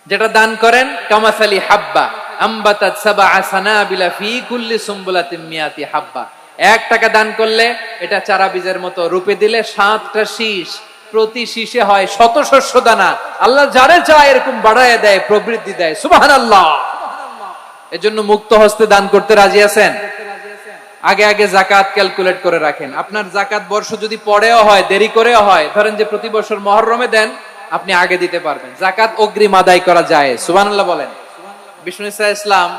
যেটা দান করেন, কামাসালি হাব্বা আম্বাতাত সাবআ সানাবিলা ফি কুল্লি সুমবুলাতিন মিয়াতি হাব্বা। 1 টাকা দান করলে এটা চারা বীজের মতো, রূপে দিলে 7টা শীষ, প্রতি শীষে হয় 100 শস্য দানা। আল্লাহ যারে চায় এরকম বাড়ায় দেয়, প্রবৃদ্ধি দেয়। সুবহানাল্লাহ। এজন্য মুক্ত হস্তে দান করতে রাজি আছেন? আগে আগে যাকাত ক্যালকুলেট করে রাখেন। আপনার যাকাত বর্ষ যদি পরেও হয়, দেরি করেও হয়, ধরেন যে প্রতি বছর মুহররমে দেন, আপনি আগে দিতে পারবেন। যাকাত অগ্রিম আদায় করা যায়। সুবহানাল্লাহ বলেন। বিষ্ণু ইসা ইসলাম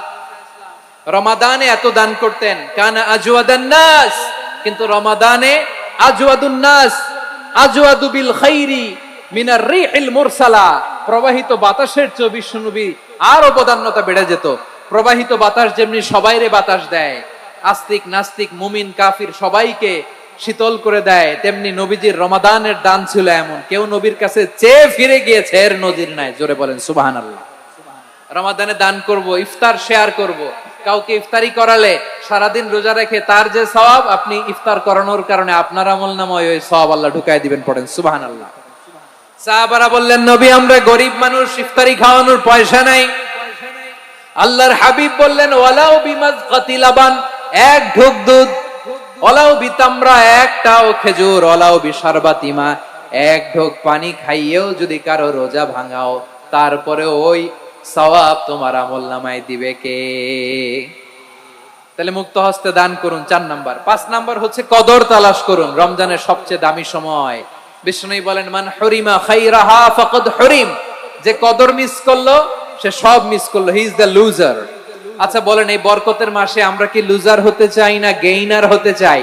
রমাদানে এত দান করতেন, কানা আজওয়াদান নাস, কিন্তু রমাদানে আজওয়াদুন নাস আজওয়াদু বিল খাইরি মিনার রিহিল মুরসালা। প্রবাহিত বাতাসের চেয়ে বিষ্ণু নবী আর অবদান্যতা বেড়ে যেত। প্রবাহিত বাতাস যেমনি সবাইরে বাতাস দেয়, আস্তিক নাস্তিক মুমিন কাফির সবাইকে শীতল করে দেয়, তেমনি নবীজির রমাদানের দান ছিল এমন, কেউ নবীর কাছে চেয়ে ফিরে গিয়েছে এর নজির নাই। জোরে বলেন সুবহানাল্লাহ। রমাদানে দান করব, ইফতার শেয়ার করব। কাউকে ইফতারি করালে সারাদিন রোজা রেখে তার যে সওয়াব, আপনি ইফতার করানোর কারণে আপনার আমলনামায় ওই সওয়াব আল্লাহ ঢুকায় দিবেন। পড়েন সুবহানাল্লাহ। সাহাবারা বললেন, নবী আমরা গরিব মানুষ, ইফতারি খাওয়ানোর পয়সা নাই। আল্লাহর হাবিব বললেন, ওয়ালাউ বিমাজকাতি লাবান, 1 ঢোক দুধ, ওয়ালাউ বিতামরা, 1টাও খেজুর, ওয়ালাউ বিশারবাতিমা, 1 ঢোক পানি খাইয়েও যদি কারো রোজা ভাঙাও, তারপরে ওই সওয়াব তোমার আমলনামায় দিবে কে? তাহলে মুক্ত হস্তে দান করুন, 4 নাম্বার। 5 নাম্বার হচ্ছে কদর তালাশ করুন। রমজানের সবচেয়ে দামি সময়। বিষ্ণু বলেন, মান হুরিমা খাইরাহা ফাকাদ হুরিম, যে কদর মিস করলো সে সব মিস করলো, হি ইজ দ্য লুজার। আচ্ছা বলেন, এই বরকতের মাসে আমরা কি লুজার হতে চাই না গেইনার হতে চাই?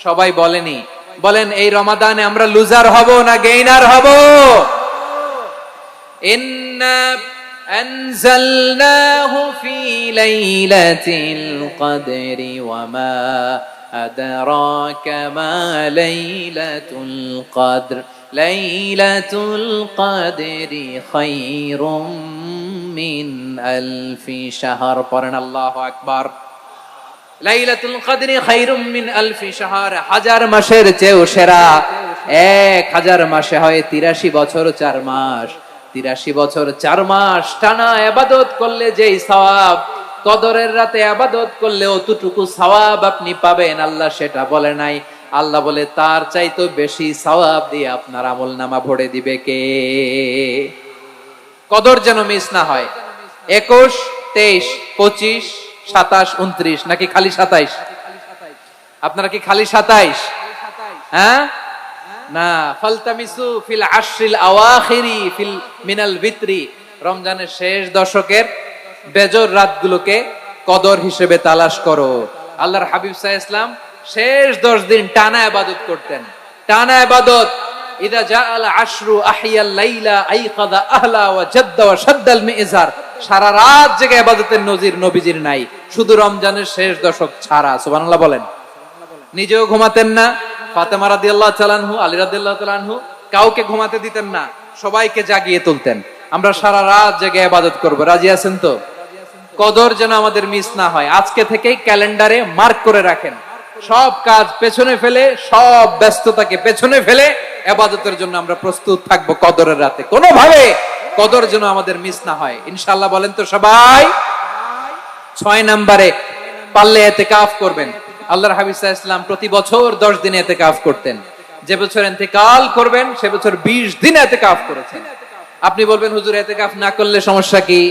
সবাই বলেনি। বলেন, এই রমাদানে আমরা লুজার হব না গেইনার হব? ইন্না আনজালনাহু ফি লাইলাতিল কদরি ওয়া মা আদরাকা মা লাইলাতুল কদর লাইলাতুল কদরি খায়রুম মিন আলফি শাহর। পড়েন আল্লাহু আকবার। লাইলাতুল কদরি খায়রুম মিন আলফি শাহর, 1000 মাসের চেয়েও সেরা। 1000 মাসে হয় 83 বছর 4 মাস। 83 বছর 4 মাস টানা ইবাদত করলে যেই সওয়াব, কদরের রাতে ইবাদত করলে অতটুকু সওয়াব আপনি পাবেন, আল্লাহ সেটা বলে নাই। আল্লাহ বলে তার চাইতে বেশি সওয়াব দিয়ে আপনার আমলনামা ভরে দিবে কে? কদর যেন মিস না হয়। 21, 23, 25, 27, 29 নাকি খালি 27? আপনারা কি খালি 27? হ্যাঁ না, ফালতামিসু ফিল আশরিল আওয়াখিরি ফিল মিনাল ভিতরি, রমজানের শেষ দশকের বেজর রাতগুলোকে কদর হিসেবে তালাশ করো। আল্লাহর হাবিব সাল্লাল্লাহু আলাইহি ওয়াসাল্লাম শেষ 10 দিন টানা ইবাদত করতেন, টানা ইবাদত। ইদা জাআল আশরু আহিয়াল লাইলা আইকাদা আহলা ওয়া জাদ্দা ওয়া শাদ্দাল মিজার। সারা রাত জেগে ইবাদতের নজির নবীজির নাই, শুধু রমজানের শেষ দশক ছাড়া। সুবহানাল্লাহ বলেন। নিজেও ঘুমাতেন না। ফাতেমা রাদিয়াল্লাহু তাআলা আনহু, আলী রাদিয়াল্লাহু তাআলা আনহু কাউকে ঘুমাতে দিতেন না, সবাইকে জাগিয়ে তুলতেন। আমরা সারা রাত জেগে ইবাদত করব। রাজি আছেন তো? কদর যেন আমাদের মিস না হয়, আজকে থেকেই ক্যালেন্ডারে মার্ক করে রাখেন। সব কাজ পেছনে ফেলে, সব ব্যস্ততাকে পেছনে ফেলে ইবাদতের জন্য আমরা প্রস্তুত থাকবো কদরের রাতে। কোনোভাবে কদর যেন আমাদের মিস না হয়, ইনশাআল্লাহ। বলেন তো সবাই? 6 নম্বরে পারলে ইতিকাফ করবেন। আল্লাহর হাবিব সাল্লাল্লাহু আলাইহি ওয়াসাল্লাম প্রতি বছর 10 দিন ইতিকাফ করতেন। যে বছর ইন্তেকাল করবেন সে বছর 20 দিন ইতিকাফ করেছেন। আপনি বলবেন হুজুর ইতিকাফ না করলে সমস্যা কি?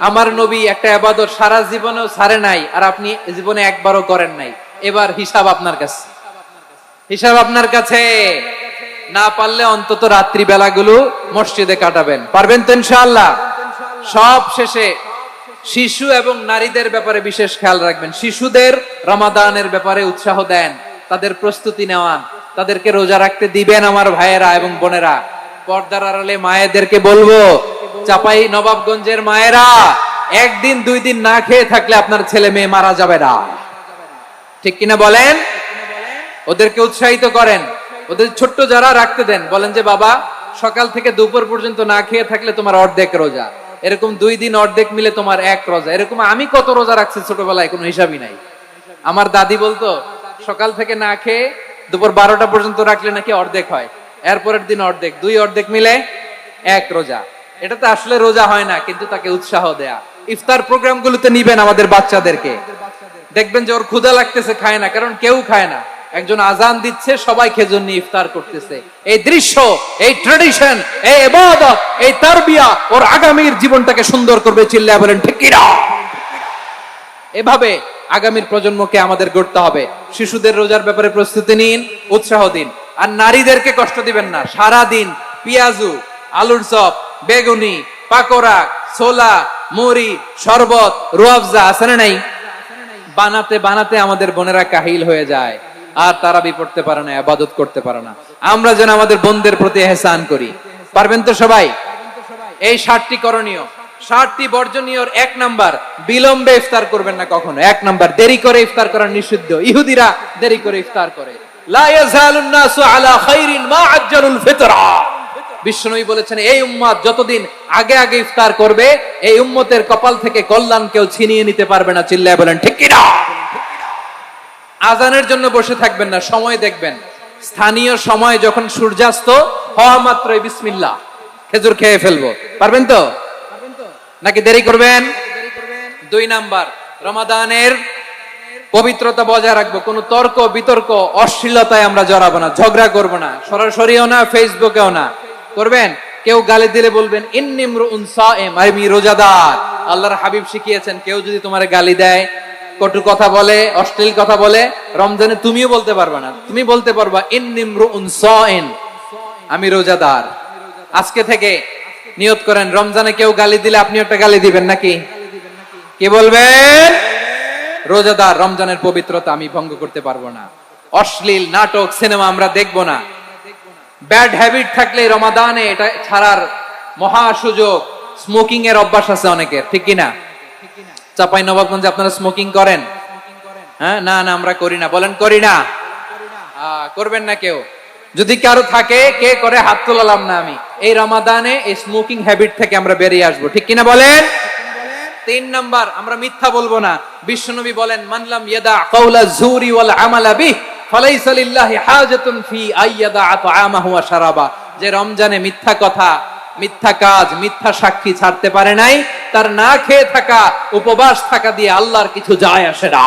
আমার নবী একটা ইবাদত সারা জীবনেও ছাড়ে নাই, আর আপনি জীবনে একবারও করেন নাই। এবার হিসাব আপনার কাছে, হিসাব আপনার কাছে। না পারলে অন্তত রাত্রি বেলাগুলো মসজিদে কাটাবেন। পারবেন তো ইনশাআল্লাহ? সব শেষে শিশু এবং নারীদের ব্যাপারে বিশেষ খেয়াল রাখবেন। শিশুদের রমাদানের ব্যাপারে উৎসাহ দেন, তাদের প্রস্তুতি নেওয়ান, তাদেরকে রোজা রাখতে দিবেন। আমার ভাইয়েরা এবং বোনেরা, পর্দার আড়ালে মায়েদেরকে বলবো, চাপাই নবাবগঞ্জের মায়েরা, একদিন 2 দিন না খেয়ে থাকলে আপনার ছেলে মেয়ে মারা যাবে না। ঠিক কিনা বলেন? ওদেরকে উৎসাহিত করেন, ওদের ছোট্ট যারা রাখতে দেন, বলেন যে বাবা সকাল থেকে দুপুর পর্যন্ত না খেয়ে থাকলে তোমার অর্ধেক রোজা, এরকম 2 দিন অর্ধেক মিলে তোমার 1 রোজা। এরকম আমি কত রোজা রাখছি ছোটবেলায়, কোনো হিসাবই নাই। আমার দাদি বলতো সকাল থেকে না খেয়ে দুপুর 12টা পর্যন্ত রাখলে নাকি অর্ধেক হয়, এরপরের দিন অর্ধেক, 2 অর্ধেক মিলে 1 রোজা। এটা তো আসলে রোজা হয় না, কিন্তু তাকে উৎসাহ দেয়া। ইফতার প্রোগ্রামগুলোতে নিবেন আমাদের বাচ্চাদেরকে, দেখবেন যে ওর ক্ষুধা লাগতেছে, খায় না, কারণ কেউ খায় না। একজন আজান দিচ্ছে, সবাই খেজুর নিয়ে ইফতার করতেছে। এই দৃশ্য, এই ট্র্যাডিশন, এই ইবাদত, এই তারবিয়া ওর আগামীর জীবনটাকে সুন্দর করবে। চিল্লায়া বলেন ঠিক কি না? এভাবে আগামীর প্রজন্মকে আমাদের গড়তে হবে। শিশুদের রোজার ব্যাপারে প্রস্তুতি নিন, উৎসাহ দিন। আর নারীদেরকে কষ্ট দিবেন না। সারা দিন পেঁয়াজু, আলুর চপ, বেগুনি, পাকোড়া, ছোলা, মুড়ি, শরবত, রুয়াবজা আছে না নাই, বানাতে বানাতে আমাদের বোনেরা কাহিল হয়ে যায়, আর তারাবি পড়তে পারে না, ইবাদত করতে পারে না। আমরা যেন আমাদের বোনদের প্রতি ইহসান করি। পারবেন তো সবাই? এই 7টি করণীয়, 7টি বর্জনীয়। 1 নাম্বার, বিলম্বে ইফতার করবেন না কখনো। 1 নাম্বার, দেরি করে ইফতার করা নিষিদ্ধ। ইহুদিরা দেরি করে ইফতার করে। লা ইয়াজালুন নাসু আলা খাইরিন মা আজ্জালুল ফিতরা। বিশ্বনবী বলেছেন, এই উম্মত যতদিন আগে আগে ইফতার করবে, এই উম্মতের কপাল থেকে কল্যাণ কেউ ছিনিয়ে নিতে পারবে না। চিল্লায় বলেন ঠিক কি না? আজানের জন্য বসে থাকবেন না, সময় দেখবেন। স্থানীয় সময় যখন সূর্যাস্ত হওয়া মাত্রই বিসমিল্লাহ, খেজুর খেয়ে ফেলবো। পারবেন তো? নাকি দেরি করবেন? 2 নাম্বার, রমাদানের পবিত্রতা বজায় রাখবো। কোন তর্ক বিতর্ক অশ্লীলতায় আমরা জড়াবো না, ঝগড়া করবো না, সরাসরিও না, ফেসবুকেও না। করবেন কেউ গালি দিলে বলবেন ইন্নিমরুন সাইম, আমি রোজাদার। আল্লাহর হাবিব শিখিয়েছেন, কেউ যদি তোমার গালি দেয়, কটু কথা বলে, অশ্লীল কথা বলে, রমজানে তুমিও বলতে পারবে না। তুমি বলতে পারবা ইন্নিমরুন সাইম, আমি রোজাদার। আজকে থেকে নিয়ত করেন, রমজানে কেউ গালি দিলে আপনি একটা গালি দিবেন নাকি? কি বলবেন? রোজাদার, রমজানের পবিত্রতা আমি ভঙ্গ করতে পারবো না। অশ্লীল নাটক, সিনেমা আমরা দেখবো না। ব্যাড হ্যাবিট থাকলে রমাদানে এটা ছাড়ার মহা সুযোগ। স্মোকিং এর অভ্যাস আছে অনেকের, ঠিক কিনা? চাপাই নবাবগঞ্জে আপনারা স্মোকিং করেন? হ্যাঁ, না না আমরা করি না। বলেন করি না? করবেন না কেউ? যদি কারো থাকে, কে করে হাত তোলালাম না আমি। এই রমাদানে এই স্মোকিং হ্যাবিট থেকে আমরা বেরিয়ে আসবো, ঠিক কিনা বলেন? 3 নাম্বার, আমরা মিথ্যা বলবো না। বিশ্বনবী বলেন, মানলাম ইয়াদা কাওলা যুরি ওয়াল আমালা বিহি ফালাইসা লিল্লাহি হাজাতুন ফি আইয়াদা তাআমাহু ওয়া শারাবা। যে রমজানে মিথ্যা কথা, মিথ্যা কাজ, মিথ্যা সাক্ষী ছাড়তে পারে নাই, তার না খেয়ে থাকা, উপবাস থাকা দিয়ে আল্লাহর কিছু যায় আসে না।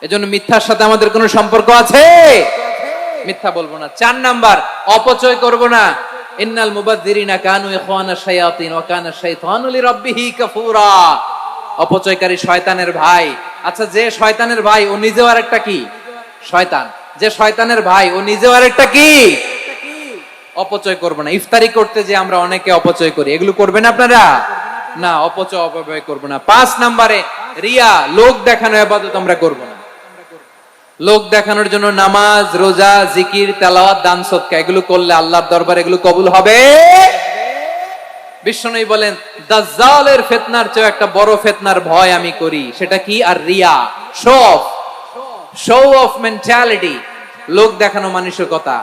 এজন্য মিথ্যার সাথে আমাদের কোনো সম্পর্ক আছে? মিথ্যা বলবো না। 4 নাম্বার, অপচয় করব না। ইন্নাল মুবাযযিরিনা কানু ইখওয়ানাশ শায়াতিন ওয়া কানা শাইতানু লিরাব্বিহি কাফুরা। অপচয়কারী শয়তানের ভাই। আচ্ছা, যে শয়তানের ভাই ও নিজেও আরেকটা কি? শয়তান। যে শয়তানের ভাই ও নিজেও আরেকটা কি? অপচয় করব না। ইফতারি করতে যে আমরা অনেকে অপচয় করি, এগুলো করবেন আপনারা? না, অপচয় অপব্যয় করব না। 5 নম্বরে, রিয়া, লোক দেখানো ইবাদত আমরা করব না। লোক দেখানোর জন্য নামাজ, রোজা, জিকির, তেলাওয়াত, দান, সদকা এগুলো করলে আল্লাহর দরবারে এগুলো কবুল হবে। বিশ্বনবী বলেন, দাজ্জালের ফিতনার চেয়ে একটা বড় ফিতনার ভয় আমি করি, সেটা কি? আর রিয়া, শো অফ মেন্টালিটি, লোক দেখানো মানসিকতা।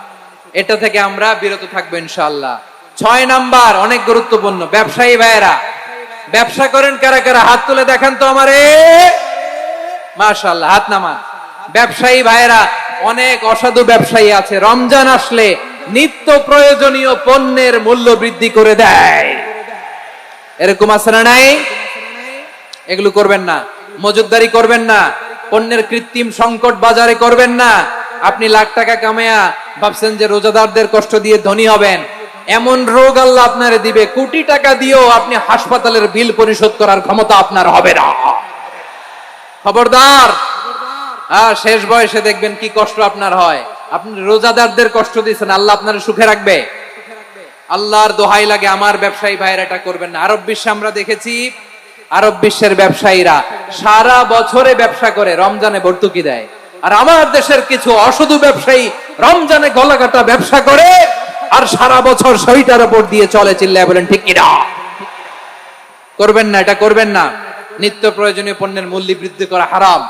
এটা থেকে আমরা বিরত থাকবো ইনশাআল্লাহ। 6 নাম্বার অনেক গুরুত্বপূর্ণ, ব্যবসায়ী ভাইয়েরা, ব্যবসা করেন কারা কারা হাত তুলে দেখান তো আমারে। মাশাআল্লাহ, হাত নামান। ব্যবসায়ী ভাইয়েরা, অনেক অসাধু ব্যবসায়ী আছে, রমজান আসলে নিত্য প্রয়োজনীয় পণ্যের মূল্য বৃদ্ধি করে দেয়। এরকম আছে না নাই? এগুলো করবেন না, মজুদদারি করবেন না, পণ্যের কৃত্রিম সংকট বাজারে করবেন না। আপনি লাখ টাকা কামায়া ভাবছেন যে রোজাদারদের কষ্ট দিয়ে ধনী হবেন, এমন রোগ আল্লাহ আপনারে দিবে, কোটি টাকা দিয়েও আপনি হাসপাতালের বিল পরিশোধ করার ক্ষমতা আপনার হবে না। খবরদার। শেষ বয়সে দেখবেন কি কষ্ট আপনার হয়। আপনি রোজাদারদের কষ্ট দিচ্ছেন, আল্লাহ আপনার সুখে রাখবে? আল্লাহর দোহাই লাগে, আমার ব্যবসায়ী ভাইয়েরা এটা করবেন না। আরব বিশ্বে আমরা দেখেছি, আরব বিশ্বের ব্যবসায়ীরা সারা বছরে ব্যবসা করে, রমজানে ভর্তুকি দেয়। আর আমার দেশের কিছু অসাধু ব্যবসায়ী রমজানে গলাকাটা ব্যবসা করে আর সারা বছর শরীরটার উপর দিয়ে চলে। চিল্লায় বলেন ঠিক কিনা? করবেন না, এটা করবেন না। নিত্য প্রয়োজনীয় পণ্যের মূল্য বৃদ্ধি করা হারাম,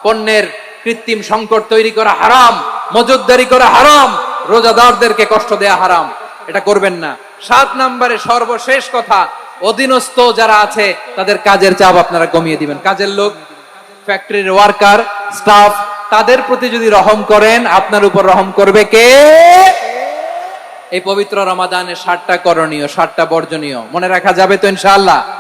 পণ্যের কৃত্রিম সংকট তৈরি করা হারাম, মজুদদারি করা হারাম, রোজাদারদেরকে কষ্ট দেয়া হারাম, এটা করবেন না। 7 নম্বরে সর্বশেষ কথা, অধীনস্থ যারা আছে তাদের কাজের চাপ আপনারা কমিয়ে দিবেন। কাজের লোক, ফ্যাক্টরির ওয়ার্কার, স্টাফ, তাদের প্রতি যদি রহম করেন, আপনার উপর রহম করবে কে? এই পবিত্র রমাদানে 7টা করণীয়, 7টা বর্জনীয় মনে রাখা যাবে তো ইনশাআল্লাহ?